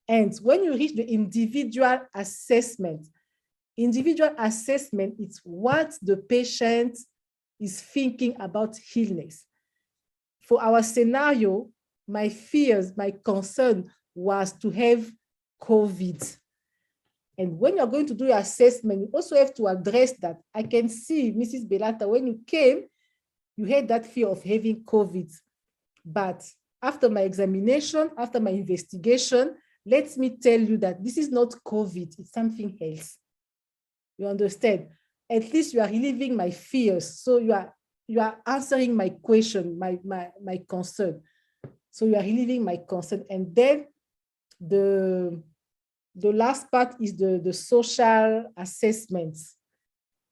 And when you reach the individual assessment is what the patient is thinking about illness. For our scenario, my fears, my concern was to have COVID. And when you're going to do your assessment, you also have to address that. I can see, Mrs. Belata, when you came, you had that fear of having COVID. But after my examination, after my investigation, let me tell you that this is not COVID, it's something else. You understand? At least you are relieving my fears. So you are answering my question, my concern. So you are relieving my concern. And then the last part is the social assessments.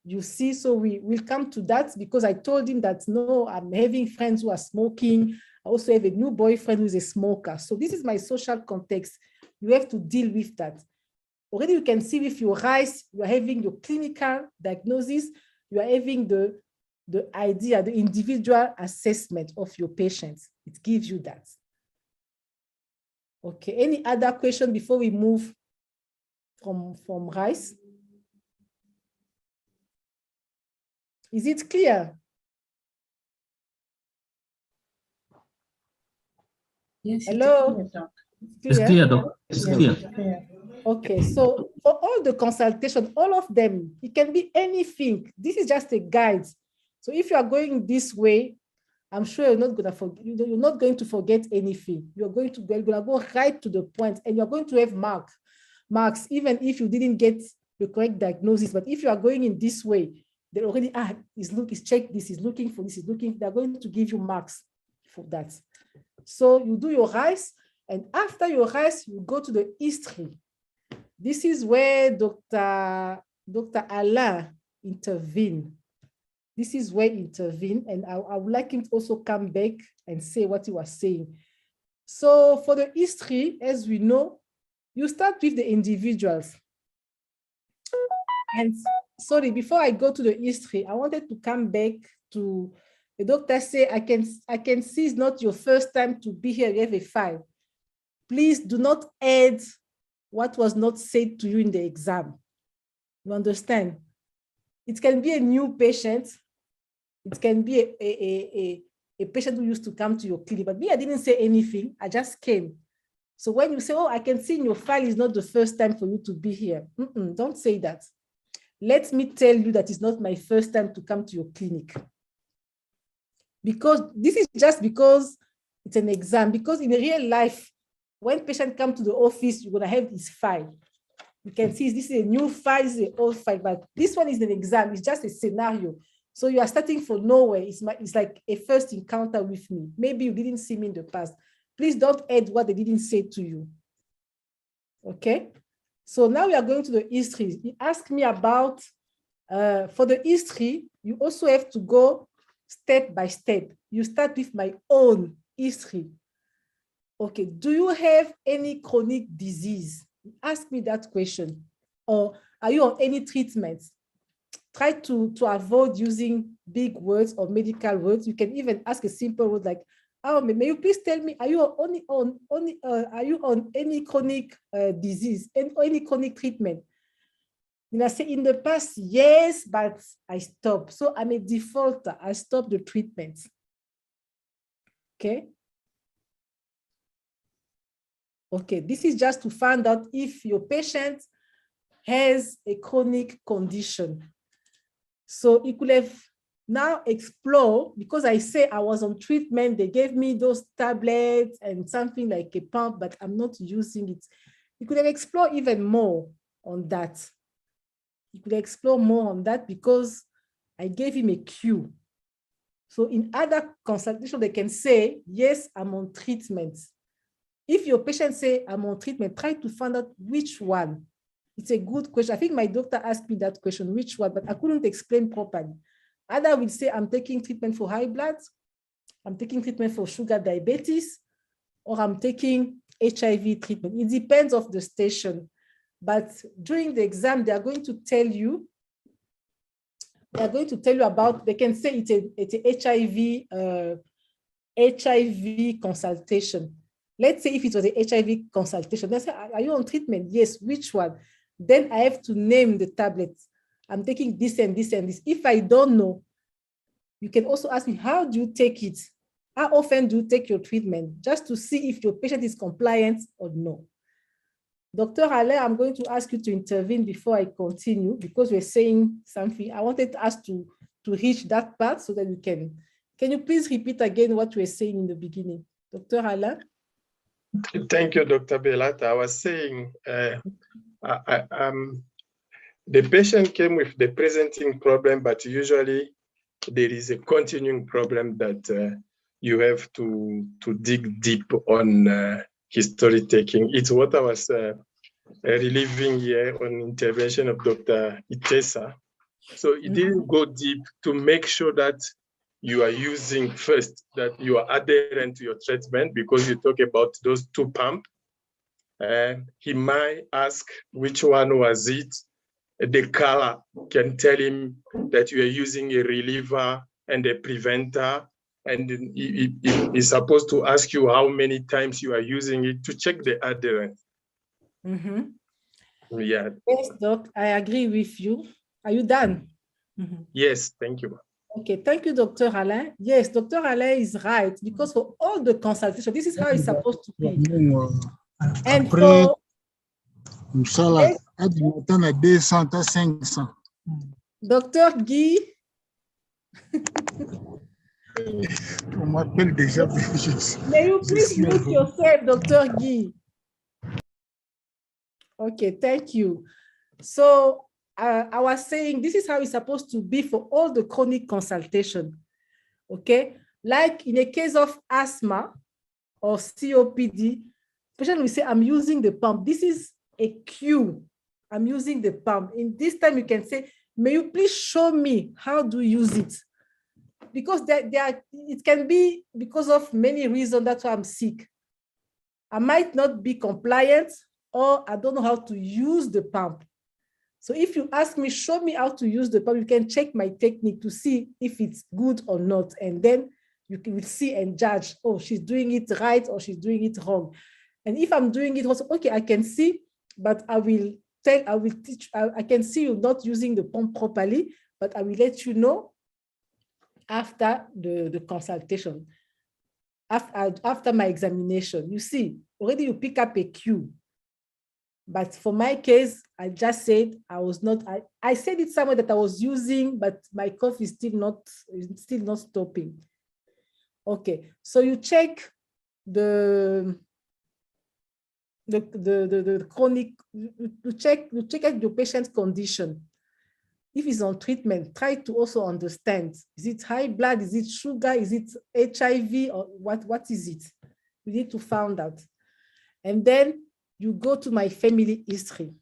You see, so we will come to that because I told him that, no, I'm having friends who are smoking. I also have a new boyfriend who is a smoker. So this is my social context. You have to deal with that. Already you can see with your eyes, you are having your clinical diagnosis, you are having the idea, the individual assessment of your patients. It gives you that. Okay, any other question before we move from rice? Is it clear? Yes. Hello? It's clear, Doc. It's clear. Okay, so for all the consultation, all of them, it can be anything. This is just a guide. So if you are going this way, I'm sure you're not going to forget anything. You're going to go right to the point, and you're going to have marks, even if you didn't get the correct diagnosis. But if you are going in this way, they already he's checked this, he's looking for this, they're going to give you marks for that. So you do your rice, and after your rice, you go to the history. This is where Dr. Alain intervened. This is where he intervened, and I would like him to also come back and say what he was saying. So for the history, as we know, you start with the individuals. And sorry, before I go to the history, I wanted to come back to the doctor say, I can see it's not your first time to be here, you have a file. Please do not add what was not said to you in the exam. You understand? It can be a new patient. It can be a patient who used to come to your clinic, but me, I didn't say anything. I just came. So when you say, oh, I can see in your file is not the first time for you to be here. Don't say that. Let me tell you that it's not my first time to come to your clinic. Because this is just because it's an exam. Because in real life, when patient come to the office, you're gonna have his file. You can see this is a new file, this is an old file, but this one is an exam. It's just a scenario. So you are starting from nowhere. It's like a first encounter with me. Maybe you didn't see me in the past. Please don't add what they didn't say to you. Okay? So now we are going to the history. He asked me about, for the history, you also have to go step by step. You start with my own history. Okay, do you have any chronic disease? Ask me that question. Or are you on any treatment? Try to avoid using big words or medical words. You can even ask a simple word like, oh, may you please tell me, are you on any chronic disease, any chronic treatment? And I say, in the past, yes, but I stopped. So I'm a defaulter. I stopped the treatment. Okay. Okay, this is just to find out if your patient has a chronic condition. So you could have now explore, because I say I was on treatment, they gave me those tablets and something like a pump, but I'm not using it. You could have explored even more on that. You could explore more on that because I gave him a cue. So in other consultation, they can say, yes, I'm on treatment. If your patient say, I'm on treatment, try to find out which one. It's a good question. I think my doctor asked me that question, which one, but I couldn't explain properly. Either I will say, I'm taking treatment for high blood, I'm taking treatment for sugar diabetes, or I'm taking HIV treatment. It depends of the station. But during the exam, they are going to tell you about, they can say it's a HIV consultation. Let's say if it was a HIV consultation, they say, are you on treatment? Yes, which one? Then I have to name the tablets. I'm taking this and this and this. If I don't know, you can also ask me, how do you take it? How often do you take your treatment? Just to see if your patient is compliant or no. Dr. Alain, I'm going to ask you to intervene before I continue because we're saying something. I wanted us to reach that part so that we can you please repeat again what we were saying in the beginning? Dr. Alain? Thank you, Dr. Belat. I was saying the patient came with the presenting problem, but usually there is a continuing problem that you have to dig deep on history taking. It's what I was relieving here on intervention of Dr. Itesa. So it didn't go deep to make sure that you are using first, that you are adherent to your treatment, because you talk about those two pumps. He might ask which one was it. The color can tell him that you are using a reliever and a preventer. And he's supposed to ask you how many times you are using it to check the adherence. Yeah. Yes, Doc, I agree with you. Are you done? Yes, thank you. Okay, thank you, Dr. Alain. Yes, Dr. Alain is right, because for all the consultation, this is how it's supposed to be. And for... Yes. Dr. Guy. May you please mute yourself, Dr. Guy. Okay, thank you. So I was saying this is how it's supposed to be for all the chronic consultation. Okay, like in a case of asthma or COPD, patient will say, I'm using the pump. This is a cue. I'm using the pump. In this time, you can say, may you please show me how to use it? Because it can be because of many reasons. That's why I'm sick. I might not be compliant, or I don't know how to use the pump. So if you ask me, show me how to use the pump, you can check my technique to see if it's good or not. And then you will see and judge, oh, she's doing it right or she's doing it wrong. And if I'm doing it also, okay, I can see, but I will teach, I can see you not using the pump properly, but I will let you know after the consultation, after my examination. You see, already you pick up a cue. But for my case, I just said I was not, I said it somewhere that I was using, but my cough is still not stopping. Okay, so you check the chronic, you check out your patient's condition. If he's on treatment, try to also understand, is it high blood, is it sugar, is it HIV, or what is it? We need to find out. And then you go to my family history.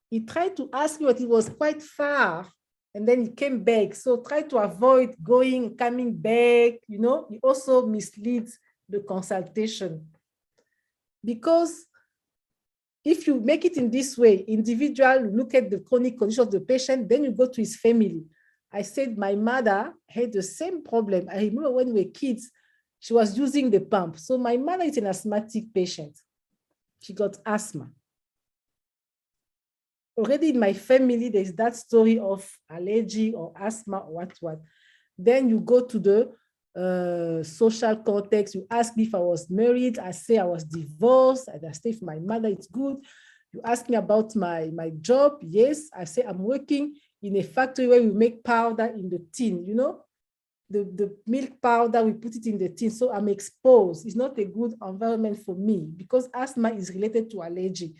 He tried to ask me, but it was quite far, and then he came back. So try to avoid coming back, you know. He also misleads the consultation. Because if you make it in this way, individual, look at the chronic condition of the patient, then you go to his family. I said my mother had the same problem. I remember when we were kids, she was using the pump. So my mother is an asthmatic patient. She got asthma. Already in my family, there's that story of allergy or asthma or what. Then you go to the social context. You ask me if I was married. I say I was divorced. I stay with my mother. It's good. You ask me about my job. Yes, I say I'm working in a factory where we make powder in the tin, you know, the milk powder, we put it in the tin. So I'm exposed. It's not a good environment for me because asthma is related to allergy.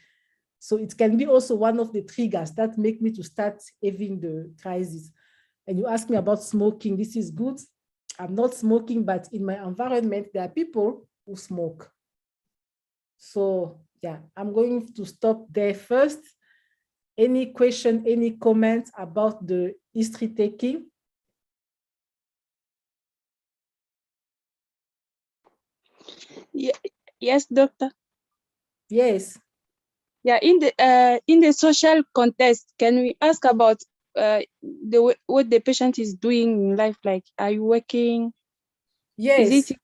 So it can be also one of the triggers that make me to start having the crisis. And you ask me about smoking. This is good. I'm not smoking, but in my environment, there are people who smoke. So yeah, I'm going to stop there first. Any question, any comments about the history taking? Yeah, yes, doctor. Yes. Yeah, in the social context, can we ask about what the patient is doing in life? Like, are you working? Yes. Is it?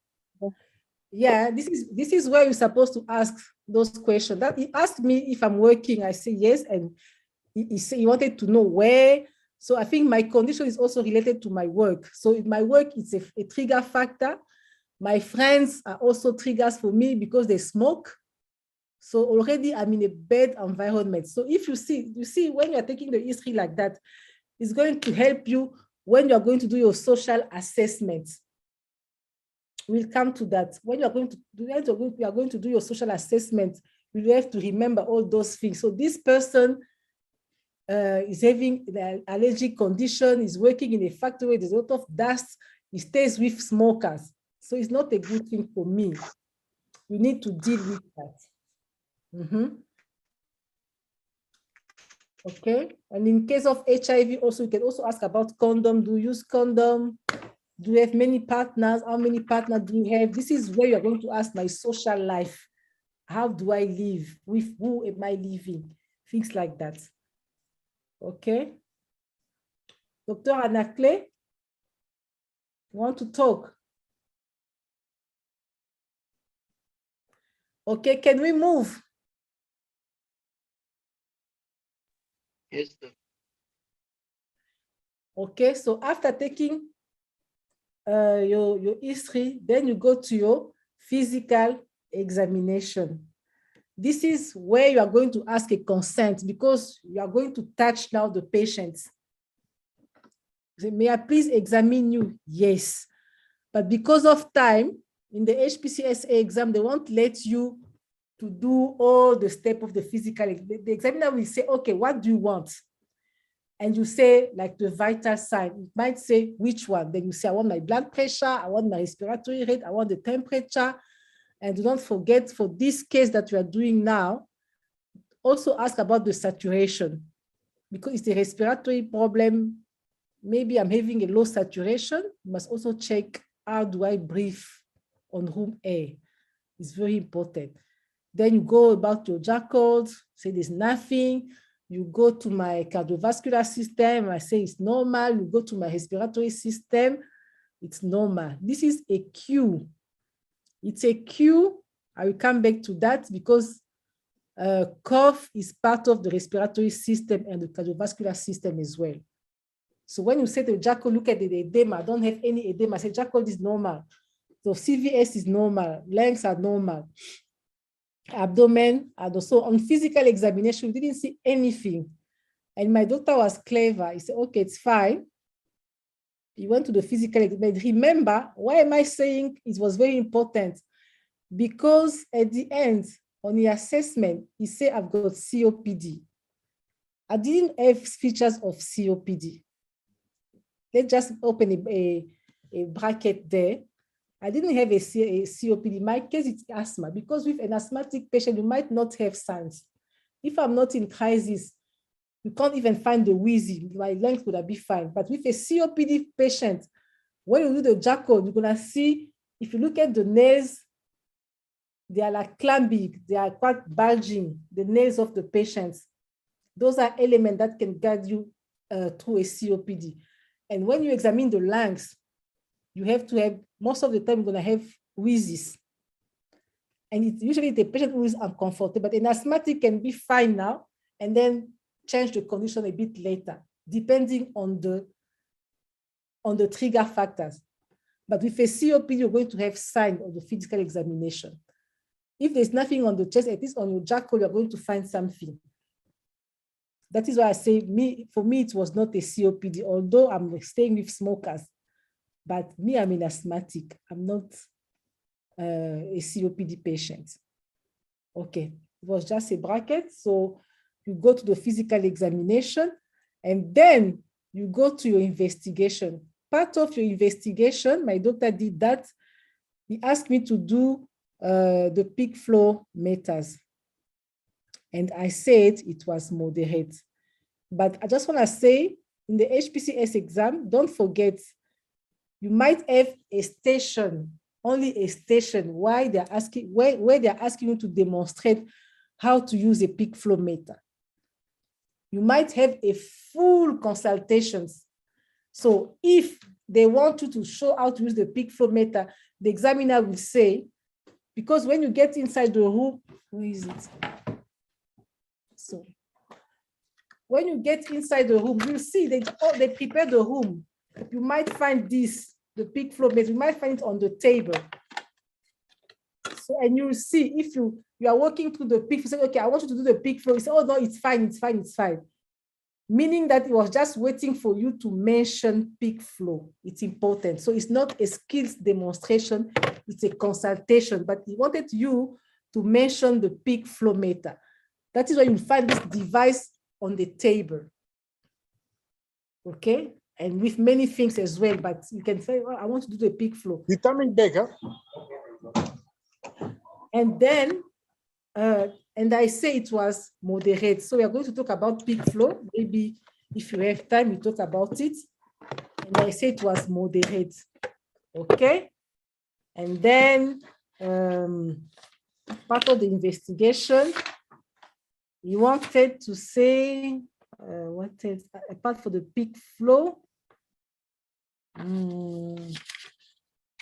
Yeah, this is where you're supposed to ask those questions. That he asked me if I'm working. I say yes, and he wanted to know where. So I think my condition is also related to my work. So in my work, it's a trigger factor. My friends are also triggers for me because they smoke. So already I'm in a bad environment. So if you see when you're taking the history like that, it's going to help you when you're going to do your social assessment. We'll come to that. When you're going to do your social assessment, you have to remember all those things. So this person is having the allergic condition, is working in a factory, there's a lot of dust, he stays with smokers. So it's not a good thing for me. You need to deal with that. Okay, and in case of HIV also, you can also ask about condom. Do you use condom? Do you have many partners? How many partners do you have? This is where you're going to ask my social life. How do I live? With who am I living? Things like that. Okay. Dr. Anakle, want to talk? Okay, can we move? Yes, sir. Okay, so after taking your history, then you go to your physical examination. This is where you are going to ask a consent because you are going to touch now the patient. Say, may I please examine you? Yes. But because of time, in the HPCSA exam, they won't let you to do all the steps of the physical. The examiner will say, okay, what do you want? And you say, like the vital sign, it might say which one. Then you say, I want my blood pressure, I want my respiratory rate, I want the temperature. And do not forget, for this case that we are doing now, also ask about the saturation, because it's a respiratory problem. Maybe I'm having a low saturation. You must also check, how do I breathe on room air? It's very important. Then you go about your JACOD, say there's nothing. You go to my cardiovascular system, I say it's normal. You go to my respiratory system, it's normal. This is a cue. It's a cue. I will come back to that because cough is part of the respiratory system and the cardiovascular system as well. So when you say to JACOD, look at the edema, I don't have any edema, I say JACOD is normal. So CVS is normal, lungs are normal. Abdomen, and also on physical examination, we didn't see anything. And my doctor was clever. He said, okay, it's fine. He went to the physical examination. Remember, why am I saying it was very important? Because at the end, on the assessment, he said, I've got COPD. I didn't have features of COPD. Let's just open a bracket there. I didn't have a COPD. My case, it's asthma, because with an asthmatic patient, you might not have signs. If I'm not in crisis, you can't even find the wheezy. My lungs would have been fine. But with a COPD patient, when you do the JACOD, you're going to see, if you look at the nails, they are like clamping, they are quite bulging, the nails of the patients. Those are elements that can guide you through a COPD. And when you examine the lungs, you have to have, most of the time, you're going to have wheezes. And it's usually the patient who is uncomfortable, but an asthmatic can be fine now and then change the condition a bit later, depending on the trigger factors. But with a COPD, you're going to have signs of the physical examination. If there's nothing on the chest, at least on your JACOD, you're going to find something. That is why I say, for me, it was not a COPD, although I'm staying with smokers. But me, I'm an asthmatic. I'm not a COPD patient. Okay, it was just a bracket. So you go to the physical examination, and then you go to your investigation. Part of your investigation, my doctor did that. He asked me to do the peak flow meters. And I said it was moderate. But I just want to say, in the HPCS exam, don't forget, you might have a station, only a station, where they're asking you to demonstrate how to use a peak flow meter. You might have a full consultations. So if they want you to show how to use the peak flow meter, the examiner will say, because when you get inside the room, where is it? So when you get inside the room, you see they prepare the room. You might find this, the peak flow meter, you might find it on the table. So, and you see, if you are working through the peak, you say, okay, I want you to do the peak flow. You say, oh no, it's fine, it's fine, it's fine. Meaning that it was just waiting for you to mention peak flow. It's important. So it's not a skills demonstration, it's a consultation, but he wanted you to mention the peak flow meter. That is why you find this device on the table. Okay? And with many things as well, but you can say, oh, I want to do the peak flow. You coming back, huh? And then, and I say it was moderate. So we are going to talk about peak flow. Maybe if you have time, we talk about it. And I say it was moderate. Okay? And then part of the investigation, you wanted to say, what else? Apart from the peak flow,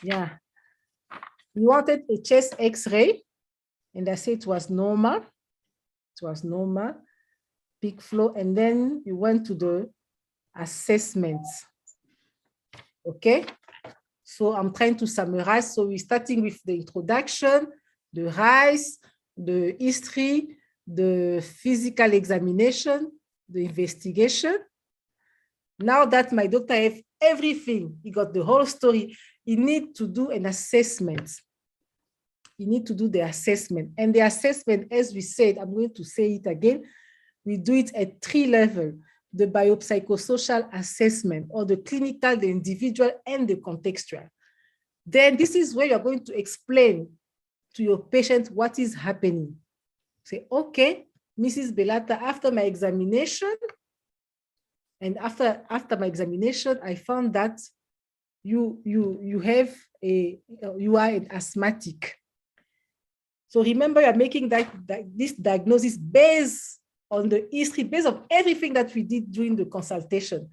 yeah. You wanted a chest X-ray, and I said it was normal. It was normal, peak flow, and then you went to the assessments. Okay, so I'm trying to summarize. So we're starting with the introduction, the RICE, the history, the physical examination, the investigation. Now that my doctor has everything, he got the whole story, you need to do an assessment. You need to do the assessment. And the assessment, as we said, I'm going to say it again, we do it at 3 levels, the biopsychosocial assessment, or the clinical, the individual, and the contextual. Then this is where you're going to explain to your patient what is happening. Say, okay, Mrs. Belata, after my examination, and after my examination, I found that you are an asthmatic. So remember, you're making this diagnosis based on the history, based on everything that we did during the consultation.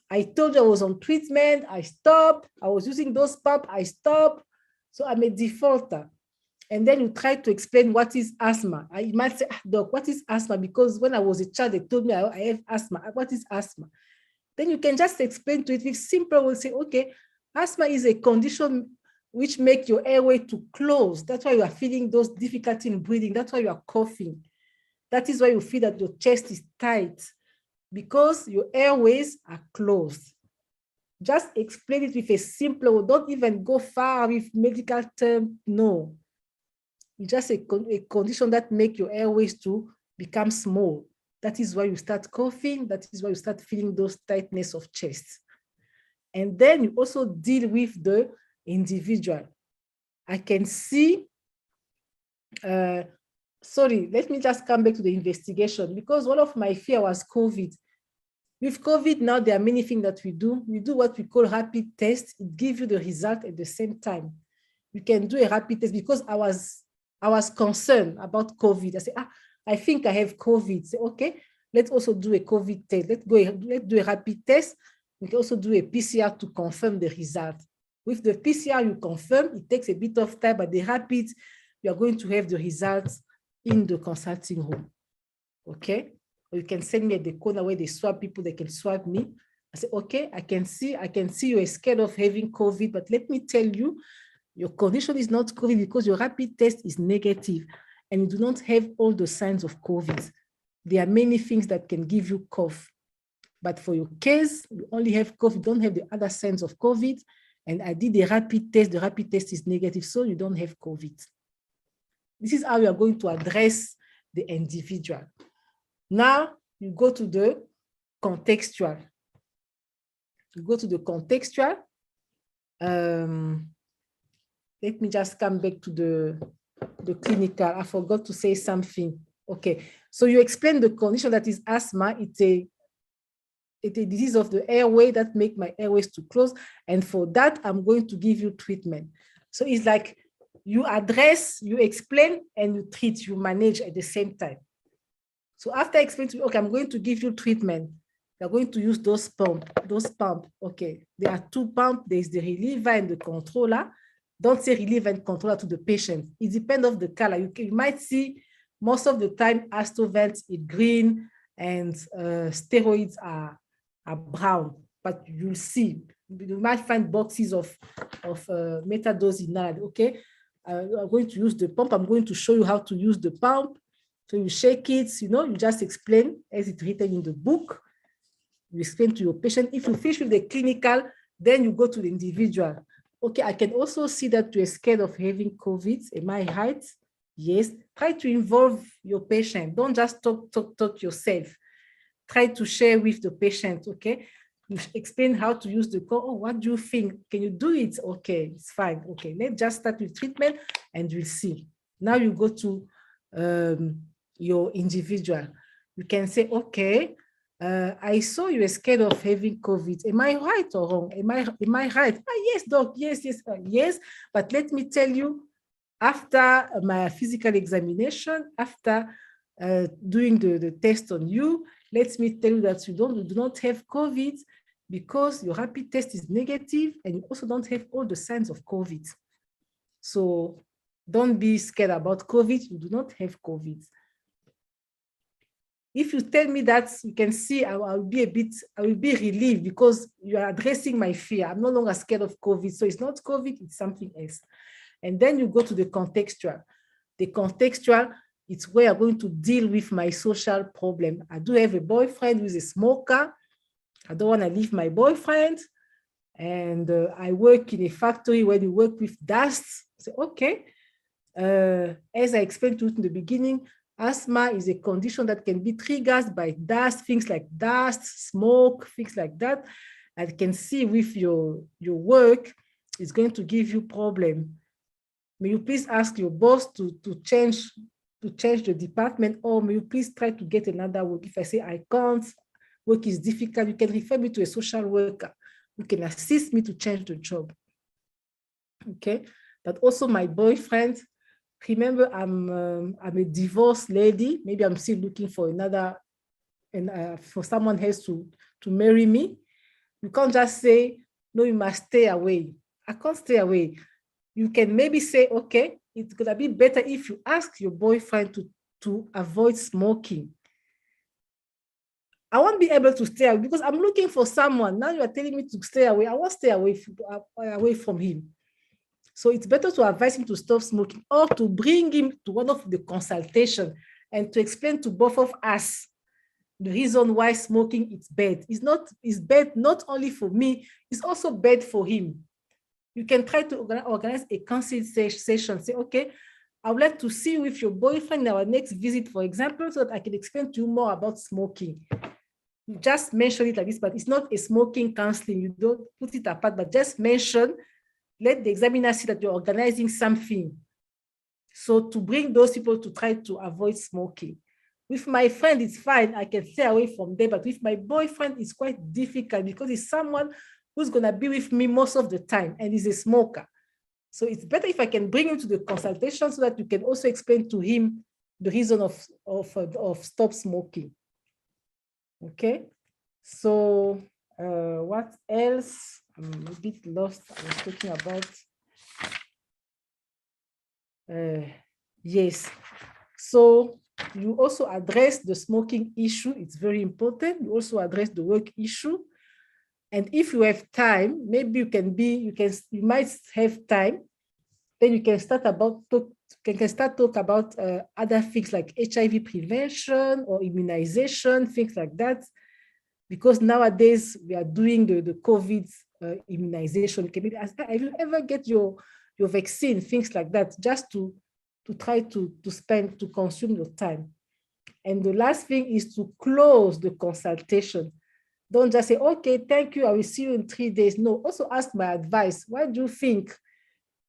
I told you I was on treatment, I stopped. I was using those pumps, I stopped. So I'm a defaulter. And then you try to explain what is asthma. I might say, Doc, what is asthma? Because when I was a child, they told me I have asthma. What is asthma? Then you can just explain to it with simple words, say, okay, asthma is a condition which makes your airway to close. That's why you are feeling those difficulty in breathing. That's why you are coughing. That is why you feel that your chest is tight, because your airways are closed. Just explain it with a simple word. Don't even go far with medical terms. No. It's just a condition that makes your airways to become small. That is why you start coughing. That is why you start feeling those tightness of chest. And then you also deal with the individual. I can see, sorry, let me just come back to the investigation, because one of my fear was COVID. With COVID now, there are many things that we do. We do what we call rapid test. It gives you the result at the same time. You can do a rapid test, because I was concerned about COVID. I said, I think I have COVID. Say, okay, let's also do a COVID test. Let's do a rapid test. We can also do a PCR to confirm the result. With the PCR, you confirm, it takes a bit of time, but the rapid, you are going to have the results in the consulting room. Okay? Or you can send me at the corner where they swab people, they can swab me. I say, okay, I can see you are scared of having COVID, but let me tell you, your condition is not COVID because your rapid test is negative and you do not have all the signs of COVID. There are many things that can give you cough. But for your case, you only have cough, you don't have the other signs of COVID. And I did the rapid test is negative, so you don't have COVID. This is how you are going to address the individual. Now, you go to the contextual. You go to the contextual. Let me just come back to the clinical. I forgot to say something. Okay, so you explain the condition that is asthma. It's a disease of the airway that make my airways to close. And for that, I'm going to give you treatment. So it's like you address, you explain, and you treat, you manage at the same time. So after explaining to you, okay, I'm going to give you treatment. You're going to use those pumps. Okay, there are two pumps. There's the reliever and the controller. Don't say reliever and controller to the patient. It depends on the color. You might see most of the time Astovents is green and steroids are brown, but you'll see, you might find boxes of metadose. Okay, I'm going to use the pump. I'm going to show you how to use the pump. So you shake it, you just explain as it's written in the book. You explain to your patient. If you finish with the clinical, then you go to the individual. Okay, I can also see that you're scared of having COVID. Am I right? Yes. Try to involve your patient. Don't just talk yourself. Try to share with the patient, okay? You explain how to use the code. Oh, what do you think? Can you do it? Okay, it's fine. Okay, let's just start with treatment and we'll see. Now you go to your individual. You can say, okay, I saw you were scared of having COVID. Am I right or wrong? Am I right? Yes, doc, yes, yes. But let me tell you, after my physical examination, after doing the test on you, let me tell you that you do not have COVID because your rapid test is negative and you also don't have all the signs of COVID. So don't be scared about COVID. You do not have COVID. If you tell me that, you can see I will be relieved because you are addressing my fear. I'm no longer scared of COVID. So it's not COVID, it's something else. And then you go to the contextual. The contextual, it's where I'm going to deal with my social problem. I do have a boyfriend who's a smoker. I don't want to leave my boyfriend. And I work in a factory where you work with dust. So, okay. As I explained to you in the beginning, asthma is a condition that can be triggered by dust, things like dust, smoke, things like that. I can see with your work, it's going to give you problem. May you please ask your boss to change the department, or may you please try to get another work. If I say I can't, work is difficult, you can refer me to a social worker who can assist me to change the job. Okay, but also my boyfriend, remember I'm a divorced lady. Maybe I'm still looking for another, and for someone else to marry me. You can't just say, no, you must stay away. I can't stay away. You can maybe say, okay, it's gonna be better if you ask your boyfriend to avoid smoking. I won't be able to stay away because I'm looking for someone. Now you are telling me to stay away. I won't stay away from him. So it's better to advise him to stop smoking or to bring him to one of the consultations and to explain to both of us the reason why smoking is bad. It's bad not only for me, it's also bad for him. You can try to organize a consultation. Say, okay, I would like to see you with your boyfriend in our next visit, for example, so that I can explain to you more about smoking. You just mention it like this, but it's not a smoking counseling. You don't put it apart, but just mention, let the examiner see that you're organizing something. So to bring those people to try to avoid smoking. With my friend, it's fine. I can stay away from them, but with my boyfriend, it's quite difficult because he's someone who's going to be with me most of the time, and he's a smoker. So it's better if I can bring him to the consultation so that you can also explain to him the reason of stop smoking. Okay, so what else? I'm a bit lost. I was talking about, yes. So you also address the smoking issue. It's very important. You also address the work issue. And if you have time, maybe you might have time, then you can start talk about other things like HIV prevention or immunization, things like that. Because nowadays we are doing the COVID immunization. Have you ever get your vaccine, things like that, just to try to consume your time. And the last thing is to close the consultation. Don't just say, okay, thank you, I will see you in 3 days. No, also ask my advice. What do you think?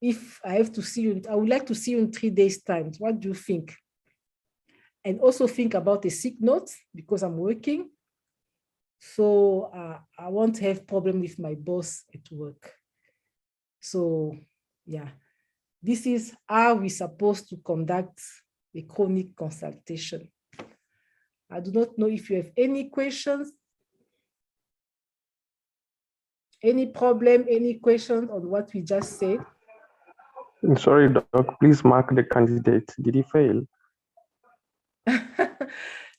if I have to see you, I would like to see you in 3 days' time. What do you think? And also think about a sick note because I'm working. So I won't have problem with my boss at work. So yeah, this is how we're supposed to conduct a chronic consultation. I do not know if you have any questions, any problem, any questions on what we just said. I'm sorry, Doc, please mark the candidate. Did he fail?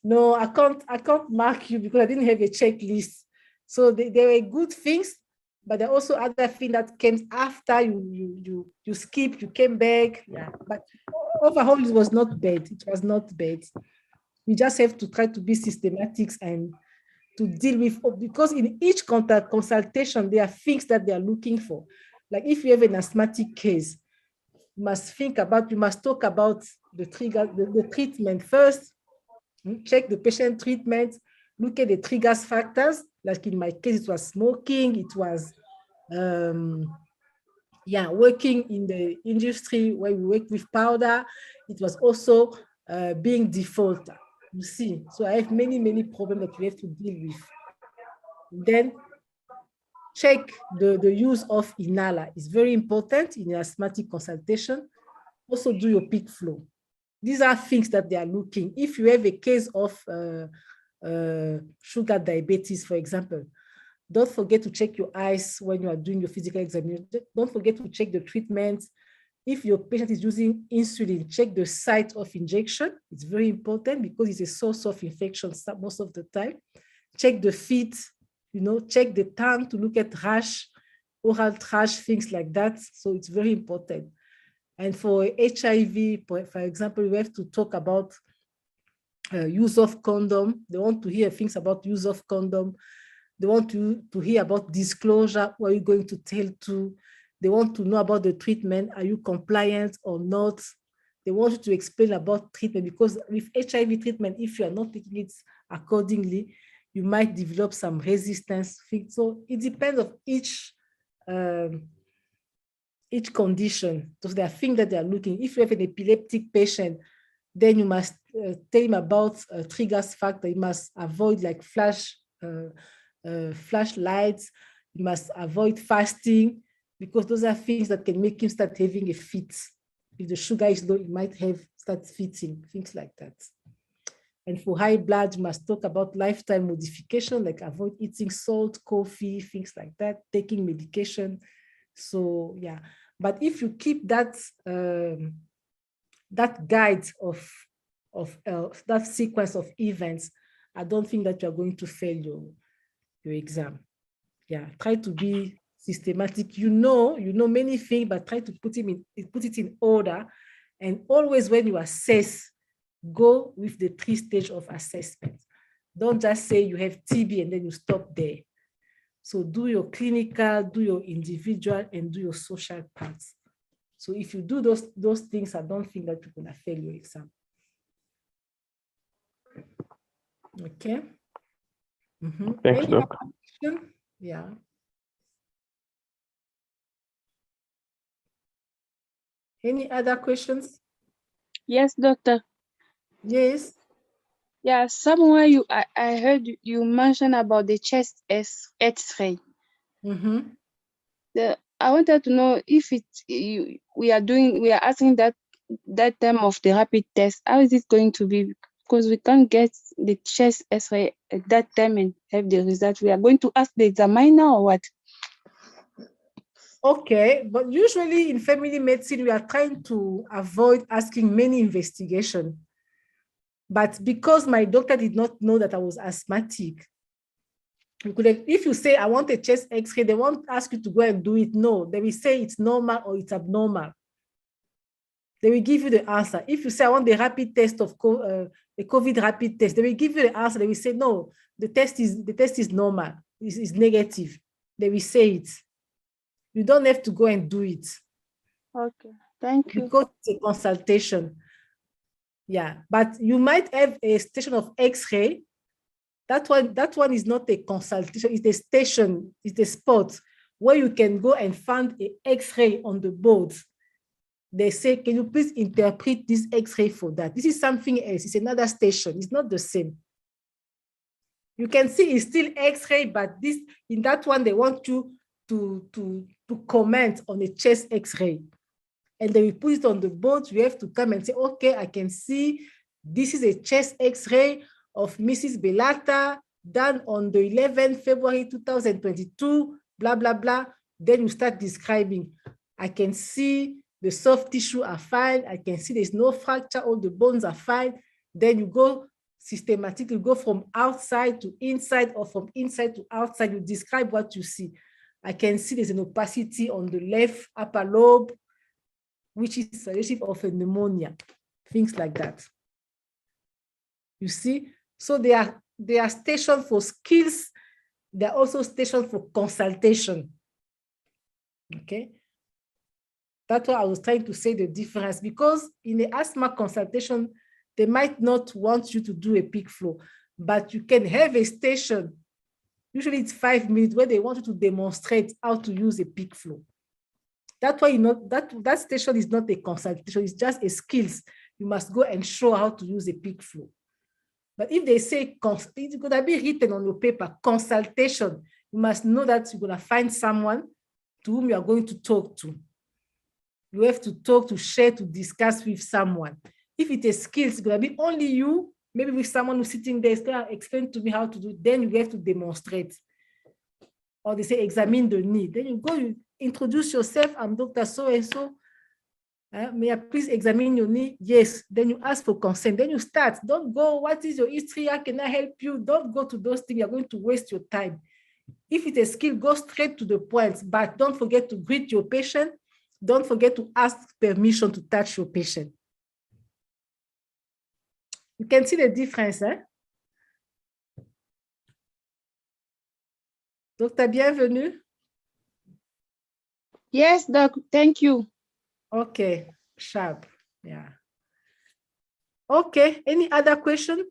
No, I can't mark you because I didn't have a checklist. So there were good things, but there are also other things that came after you skipped, you came back. Yeah, but overall it was not bad. It was not bad. We just have to try to be systematic and to deal with, because in each consultation, there are things that they are looking for. Like if you have an asthmatic case, you must talk about the trigger, the treatment first, check the patient treatment, look at the triggers factors. Like in my case, it was smoking, it was working in the industry where we work with powder. It was also being defaulter. You see, so I have many problems that we have to deal with. Then check the use of inhaler. It's very important in asthmatic consultation. Also do your peak flow. These are things that they are looking. If you have a case of sugar diabetes, for example, don't forget to check your eyes when you are doing your physical examination. Don't forget to check the treatment. If your patient is using insulin, check the site of injection. It's very important because it's a source of infection most of the time. Check the feet, check the tongue to look at rash, oral rash, things like that. So it's very important. And for HIV, for example, we have to talk about use of condom. They want to hear things about use of condom. They want to hear about disclosure. What are you going to tell to? They want to know about the treatment. Are you compliant or not? They want you to explain about treatment, because with HIV treatment, if you are not taking it accordingly, you might develop some resistance. So it depends on each condition. So there are things that they are looking. If you have an epileptic patient, then you must tell him about triggers factor. You must avoid like flashlights. You must avoid fasting, because those are things that can make him start having a fit. If the sugar is low, it might start fitting, things like that. And for high blood, you must talk about lifestyle modification, like avoid eating salt, coffee, things like that, taking medication. So yeah, but if you keep that guide of that sequence of events, I don't think that you are going to fail your exam. Yeah, try to be systematic. You know many things, but try to put it in order. And always when you assess, go with the 3 stages of assessment. Don't just say you have TB and then you stop there. So do your clinical, do your individual, and do your social parts. So if you do those things, I don't think that you're going to fail your exam. Okay. Thanks, Doc. Yeah. Any other questions? Yes, doctor. Yes. Yeah, somewhere I heard you mention about the chest X-ray. I wanted to know if we are asking that time of the rapid test. How is it going to be? Because we can't get the chest X-ray at that time and have the result. We are going to ask the examiner or what? Okay, but usually in family medicine, we are trying to avoid asking many investigations. But because my doctor did not know that I was asthmatic, if you say, I want a chest X-ray, they won't ask you to go and do it. No, they will say it's normal or it's abnormal. They will give you the answer. If you say, I want the rapid test of a COVID rapid test, they will give you the answer. They will say, no, the test is normal, it's negative. They will say it. You don't have to go and do it. Okay, thank you. Because it's a consultation. Yeah, but you might have a station of X-ray. That one is not a consultation, it's a station, it's a spot where you can go and find an X-ray on the board. they say, can you please interpret this X-ray for that? This is something else. It's another station. It's not the same. You can see it's still X-ray, but this in that one, they want you to comment on a chest X-ray. And then we put it on the board. You have to come and say, okay, I can see this is a chest X-ray of Mrs. Belata done on the 11th February 2022, blah, blah, blah. Then you start describing. I can see the soft tissue are fine. I can see there's no fracture. All the bones are fine. Then you go systematically, go from outside to inside or from inside to outside. You describe what you see. I can see there's an opacity on the left upper lobe, which is suggestive of a pneumonia, things like that. You see? So they are stationed for skills. They are also stationed for consultation. Okay? That's why I was trying to say the difference, because in the asthma consultation, they might not want you to do a peak flow, but you can have a station, usually it's 5 minutes, where they want you to demonstrate how to use a peak flow. That's why that station is not a consultation, it's just a skills. You must go and show how to use a peak flow. But if they say, it's going to be written on your paper, consultation, you must know that you're going to find someone to whom you are going to talk to. You have to talk, to share, to discuss with someone. If it is skills, it's going to be only you, maybe with someone who's sitting there, is going to explain to me how to do it. Then you have to demonstrate. Or they say, examine the need. Then you go, you introduce yourself, I'm Dr. So-and-so. May I please examine your knee? Yes. Then you ask for consent. Then you start. Don't go, what is your history? How can I help you? Don't go to those things. You're going to waste your time. If it's a skill, go straight to the point. But don't forget to greet your patient. Don't forget to ask permission to touch your patient. You can see the difference, eh? Doctor, bienvenue. Yes, Doc, thank you. Okay, sharp, yeah. Okay, any other question?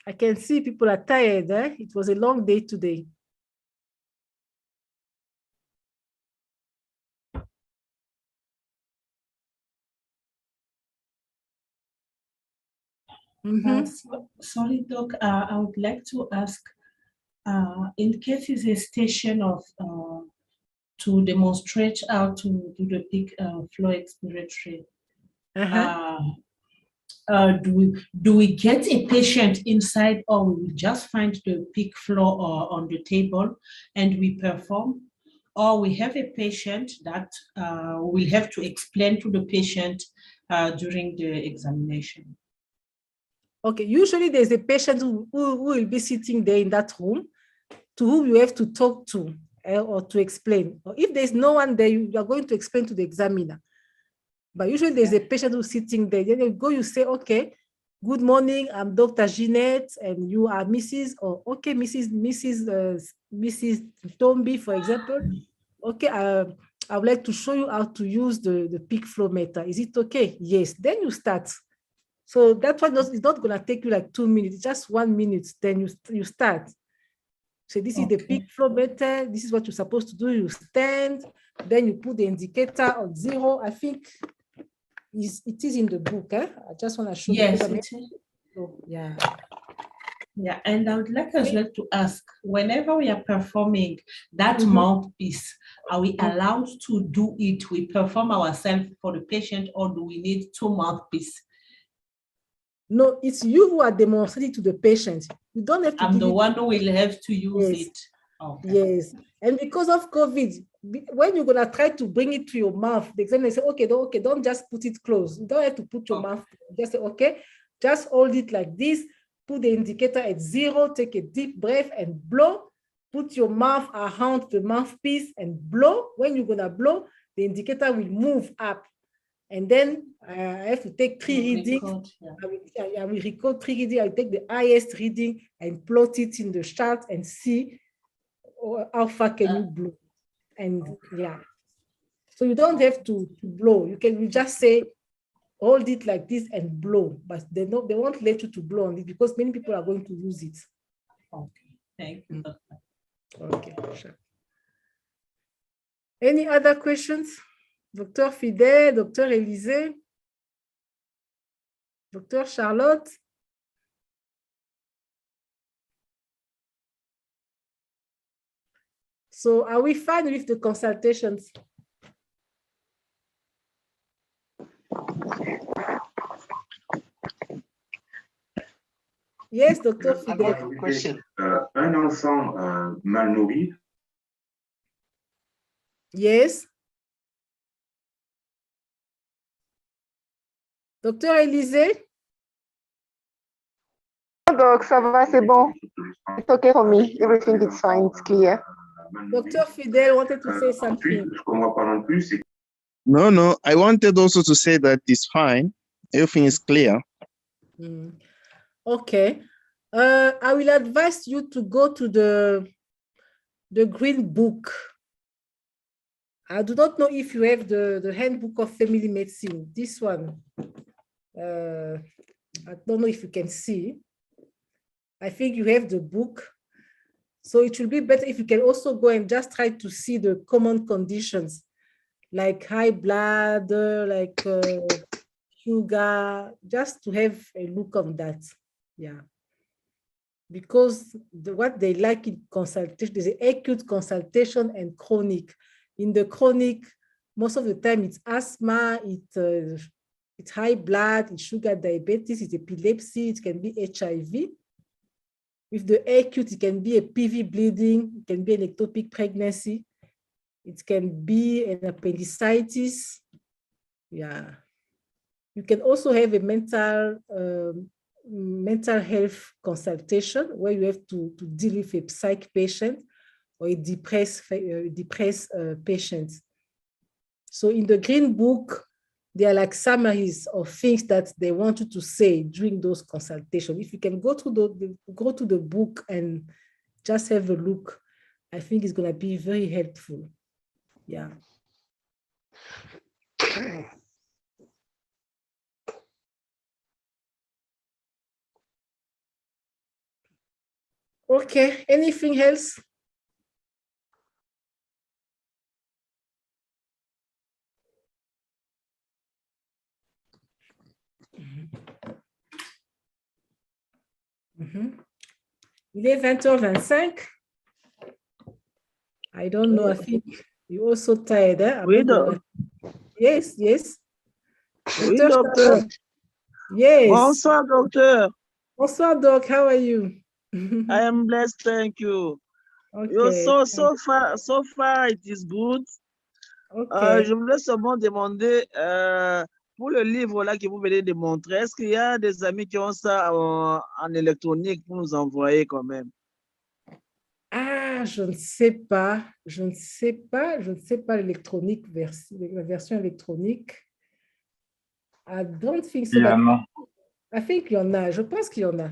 I can see people are tired, eh? It was a long day today. Sorry, Doc, I would like to ask, in case it's a station of to demonstrate how to do the peak flow expiratory, do we get a patient inside, or we will just find the peak flow on the table and we perform, or we have a patient that we'll have to explain to the patient during the examination? Okay, usually there's a patient who will be sitting there in that room to whom you have to talk to or to explain. Or if there's no one there, you are going to explain to the examiner. But usually there's a patient who's sitting there. Then you go, you say, okay, good morning, I'm Dr. Jeanette, and you are Mrs. or okay, Mrs. Tombi, for example. Okay, I would like to show you how to use the peak flow meter. Is it okay? Yes. Then you start. So that one is not going to take you like 2 minutes, just 1 minute. Then you start. So this is the peak flow meter. This is what you're supposed to do. You stand, then you put the indicator on 0. I think it is in the book. Eh? I just want to show you. Yes, it is. So, yeah. Yeah, and I would like as well to ask, whenever we are performing that mouthpiece, are we allowed to do it? We perform ourselves for the patient, or do we need 2 mouthpieces? No, it's you who are demonstrating to the patient. You don't have to. I'm the one who will have to use it. Okay. Yes, and because of COVID, when you're gonna try to bring it to your mouth, the examiner say, okay, don't just put it close. You don't have to put your mouth. Just say, okay, just hold it like this. Put the indicator at 0. Take a deep breath and blow. Put your mouth around the mouthpiece and blow. When you're gonna blow, the indicator will move up. And then I have to take 3 readings. I will record 3 readings. I'll take the highest reading and plot it in the chart and see how far can you blow. And yeah, so you don't have to blow. You just say, hold it like this and blow. But they won't let you to blow on it because many people are going to use it. Okay, thank you. Okay. Any other questions? Dr. Fidel, Dr. Élisée, Dr. Charlotte? So are we fine with the consultations? Yes, Dr. Fidel. Question. Un enfant mal nourri. Yes. Docteur Élisée? Doc, ça va, c'est bon. It's okay for me. Everything is fine, it's clear. Dr. Fidel wanted to say something. No, I wanted also to say that it's fine. Everything is clear. Okay. I will advise you to go to the green book. I do not know if you have the handbook of family medicine, this one. I don't know if you can see. I think you have the book. So it will be better if you can also go and just try to see the common conditions like high blood, like sugar, just to have a look on that. Yeah. Because what they like in consultation, there's acute consultation and chronic. In the chronic, most of the time it's asthma, it's high blood, it's sugar diabetes, it's epilepsy, it can be HIV. With the acute, it can be a PV bleeding, it can be an ectopic pregnancy, it can be an appendicitis. Yeah. You can also have a mental health consultation where you have to deal with a psych patient or a depressed patient. So in the green book, there are like summaries of things that they want you to say during those consultations. If you can go to the book and just have a look, I think it's going to be very helpful. Yeah. Okay, anything else? Il est 20h25. I don't know. I think you're also tired. Eh? Oui, docteur. Yes, yes. Oui, docteur. Yes. Bonsoir, docteur. Bonsoir, Doc. How are you? I am blessed, thank you. Okay. So far, it is good. Okay. Je voulais seulement demander, pour le livre là que vous venez de montrer, est-ce qu'il y a des amis qui ont ça en électronique pour nous envoyer quand même? Ah, je ne sais pas. Je ne sais pas l'électronique, la version électronique. I don't think so. Il y en a. I think il y en a. Je pense qu'il y en a.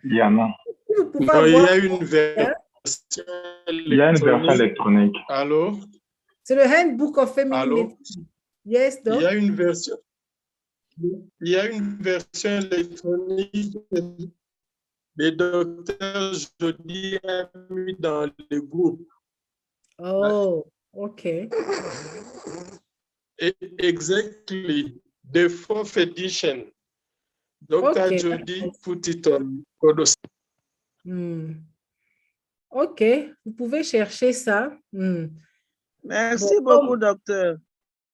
Il y en a. Il y a une version électronique. Allô? C'est le Handbook of Family Medicine. Yes, Doc? Il y a une version électronique. Le docteur Jody a mis dans le groupe. Oh, okay. Exactly. The fourth edition. Dr. Jody put it on Codosa. Ok, vous pouvez chercher ça. Merci beaucoup, docteur.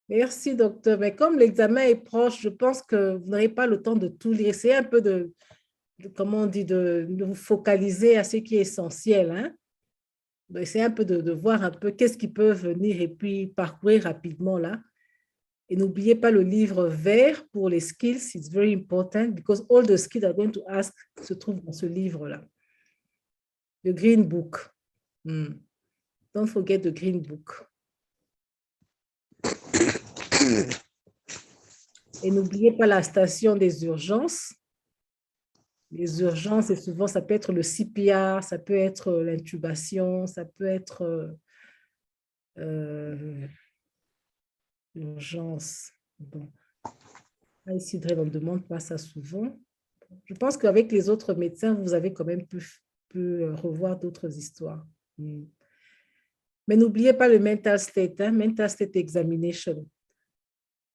Merci, docteur. Mais comme l'examen est proche, je pense que vous n'aurez pas le temps de tout lire. Essayez un peu comment on dit, de vous focaliser à ce qui est essentiel. Hein? Essayez un peu de voir un peu qu'est-ce qui peut venir et puis parcourir rapidement là. Et n'oubliez pas le livre vert pour les skills. It's very important because all the skills are going to ask se trouvent dans ce livre-là. The green book. Don't forget the green book. Et n'oubliez pas la station des urgences. Les urgences, et souvent, ça peut être le CPR, ça peut être l'intubation, ça peut être l'urgence. Bon. Ici, on ne demande pas ça souvent. Je pense qu'avec les autres médecins, vous avez quand même pu revoir d'autres histoires. Mais n'oubliez pas le mental state, hein, mental state examination.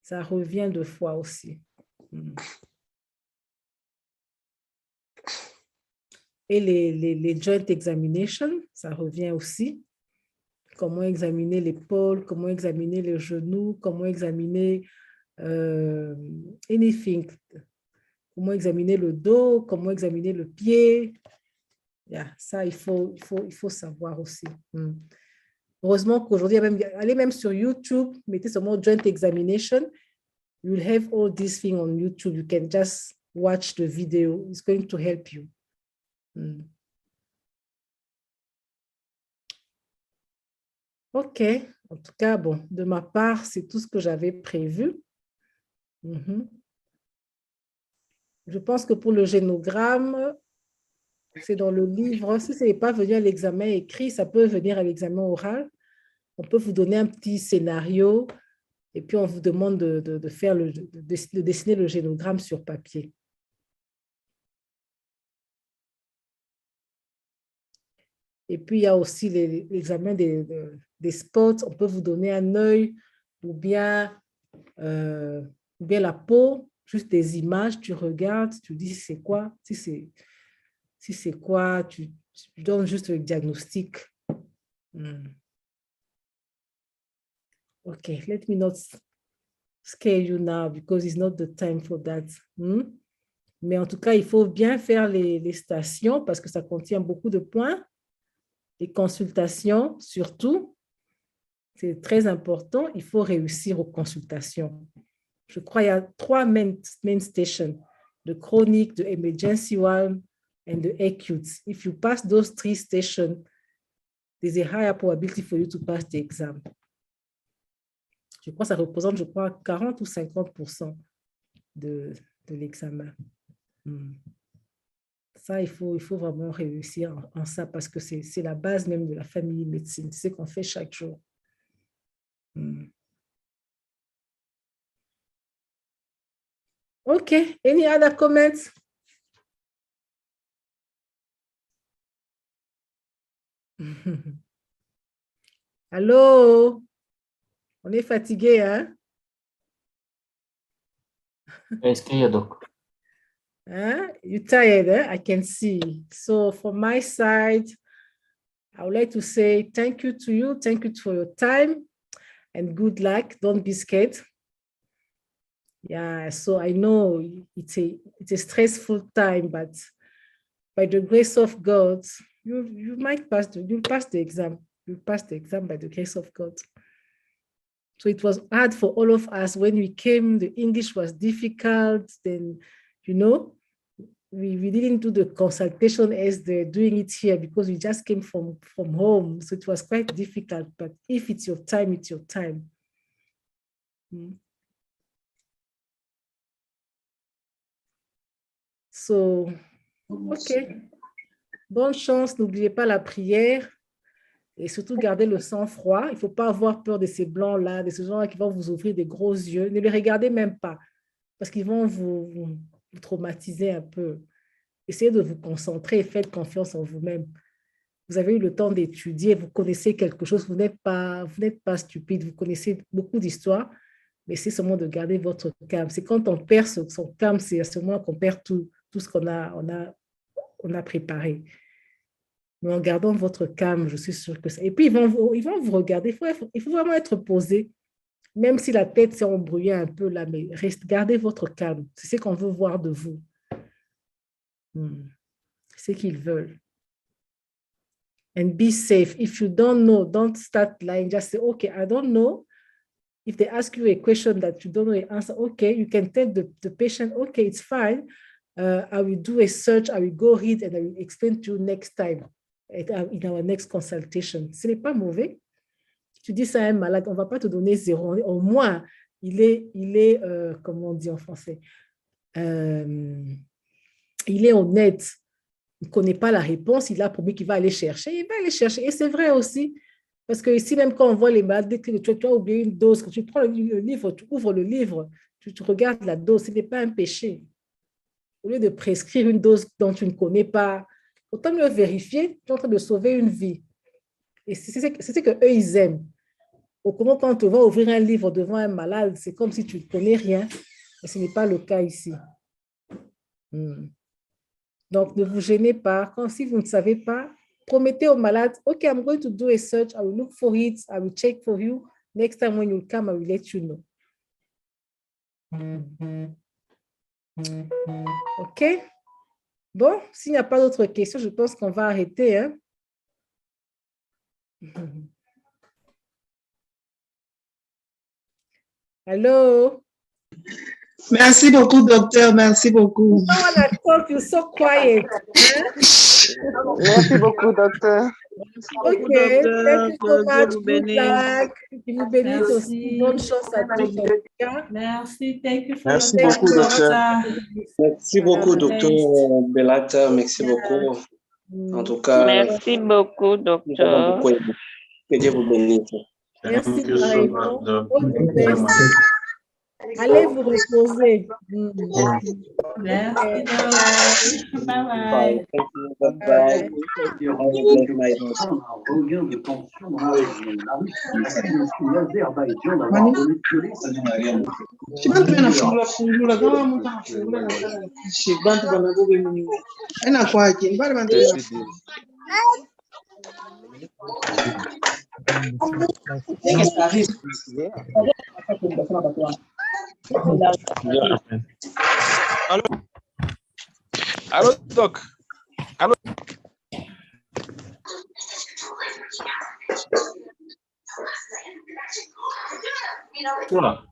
Ça revient 2 fois aussi. Et les joint examination, ça revient aussi. Comment examiner l'épaule, comment examiner le genou, comment examiner anything. Comment examiner le dos, comment examiner le pied. Yeah, ça, il faut savoir aussi. Heureusement qu'aujourd'hui, allez même sur YouTube, mettez seulement joint examination. You'll have all these things on YouTube. You can just watch the video. It's going to help you. OK. En tout cas, bon, de ma part, c'est tout ce que j'avais prévu. Je pense que pour le génogramme, c'est dans le livre. Si ce n'est pas venu à l'examen écrit, ça peut venir à l'examen oral. On peut vous donner un petit scénario et puis on vous demande de faire de dessiner le génogramme sur papier. Et puis, il y a aussi l'examen des spots. On peut vous donner un œil ou bien la peau, juste des images. Tu regardes, tu dis c'est quoi. Si c'est quoi, tu donnes juste le diagnostic. Okay, let me not scare you now because it's not the time for that. Mais en tout cas, il faut bien faire les stations parce que ça contient beaucoup de points. Les consultations, surtout, c'est très important. Il faut réussir aux consultations. Je crois qu'il y a 3 main stations, the chronic, the emergency one, and the acute. If you pass those 3 stations, there's a higher probability for you to pass the exam. Je crois que ça représente, 40 ou 50% de l'examen. Ça, il faut vraiment réussir en ça parce que c'est la base même de la famille médecine. C'est ce qu'on fait chaque jour. OK. Any other comments? Allô? On est fatigué, hein? Est-ce qu'il y a donc? You're tired, eh? I can see. So from my side, I would like to say thank you to you. Thank you for your time and good luck. Don't be scared. Yeah, so I know it's a stressful time, but by the grace of God, you might pass you'll pass the exam. You'll pass the exam by the grace of God. So it was hard for all of us when we came. The English was difficult. Then, you know, we didn't do the consultation as they're doing it here because we just came from home. So it was quite difficult. But if it's your time, it's your time. So, OK. Bonne chance. N'oubliez pas la prière. Et surtout, gardez le sang-froid. Il ne faut pas avoir peur de ces blancs-là, de ces gens-là qui vont vous ouvrir des gros yeux. Ne les regardez même pas parce qu'ils vont vous traumatiser un peu. Essayez de vous concentrer et faites confiance en vous-même. Vous avez eu le temps d'étudier, vous connaissez quelque chose, vous n'êtes pas stupide, vous connaissez beaucoup d'histoires, mais c'est seulement de garder votre calme. C'est quand on perd son calme, c'est à ce moment qu'on perd tout ce qu'on a préparé. Mais en gardant votre calme, je suis sûre que ça. Et puis, ils vont vous regarder. Il faut vraiment être posé. Même si la tête s'est embrouillée un peu là, mais gardez votre calme. C'est ce qu'on veut voir de vous. C'est ce qu'ils veulent. And be safe. If you don't know, don't start lying. Just say, okay, I don't know. If they ask you a question that you don't know the answer, okay, you can tell the patient, okay, it's fine. I will do a search. I will go read and I will explain to you next time. In our next consultation. Ce n'est pas mauvais. Tu dis ça à un malade, on ne va pas te donner 0. Au moins, il est comment on dit en français, il est honnête. Il ne connaît pas la réponse, il a promis qu'il va aller chercher. Il va aller chercher. Et c'est vrai aussi. Parce que ici, même quand on voit les malades, dès que tu as oublié une dose, quand tu prends le livre, tu ouvres le livre, tu regardes la dose, ce n'est pas un péché. Au lieu de prescrire une dose dont tu ne connais pas, autant mieux vérifier, tu es en train de sauver une vie. Et c'est ce que eux, ils aiment. Autrement, quand on te voit ouvrir un livre devant un malade, c'est comme si tu ne connais rien. Et ce n'est pas le cas ici. Donc, ne vous gênez pas. Si vous ne savez pas, promettez au malade, OK, I'm going to do a search. I will look for it. I will check for you. Next time when you come, I will let you know. OK? Bon, s'il n'y a pas d'autres questions, je pense qu'on va arrêter. Hein? Allô? Merci beaucoup, docteur. Merci beaucoup. No one at talk, you're so quiet. Merci beaucoup, docteur. OK, thank you so much. Good luck. Que vous bénisse aussi. Bonne chance à tous. Merci, thank you for Merci your beaucoup, docteur. Merci beaucoup, docteur Belata. Merci beaucoup. En tout cas, merci beaucoup, docteur. Que Dieu vous bénisse. Merci, pareillement. Allez vous reposer. Merci. Bye bye. Bye. Allô? Allô, doc? Allô? Voilà.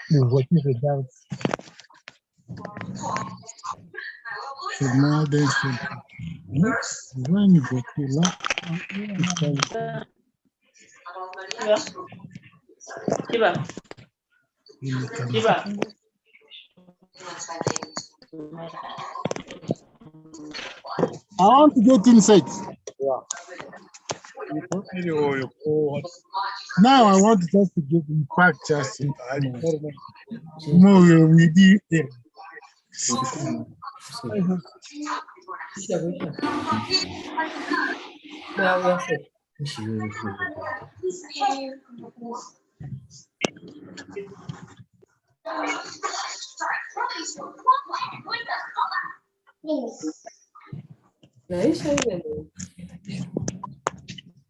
Le voiture regarde. C'est mal d'un seul. Je vois une voiture là. Qui va? Qui va? I want to get inside. Now I want just to get in fact just more maybe there. Naisha ile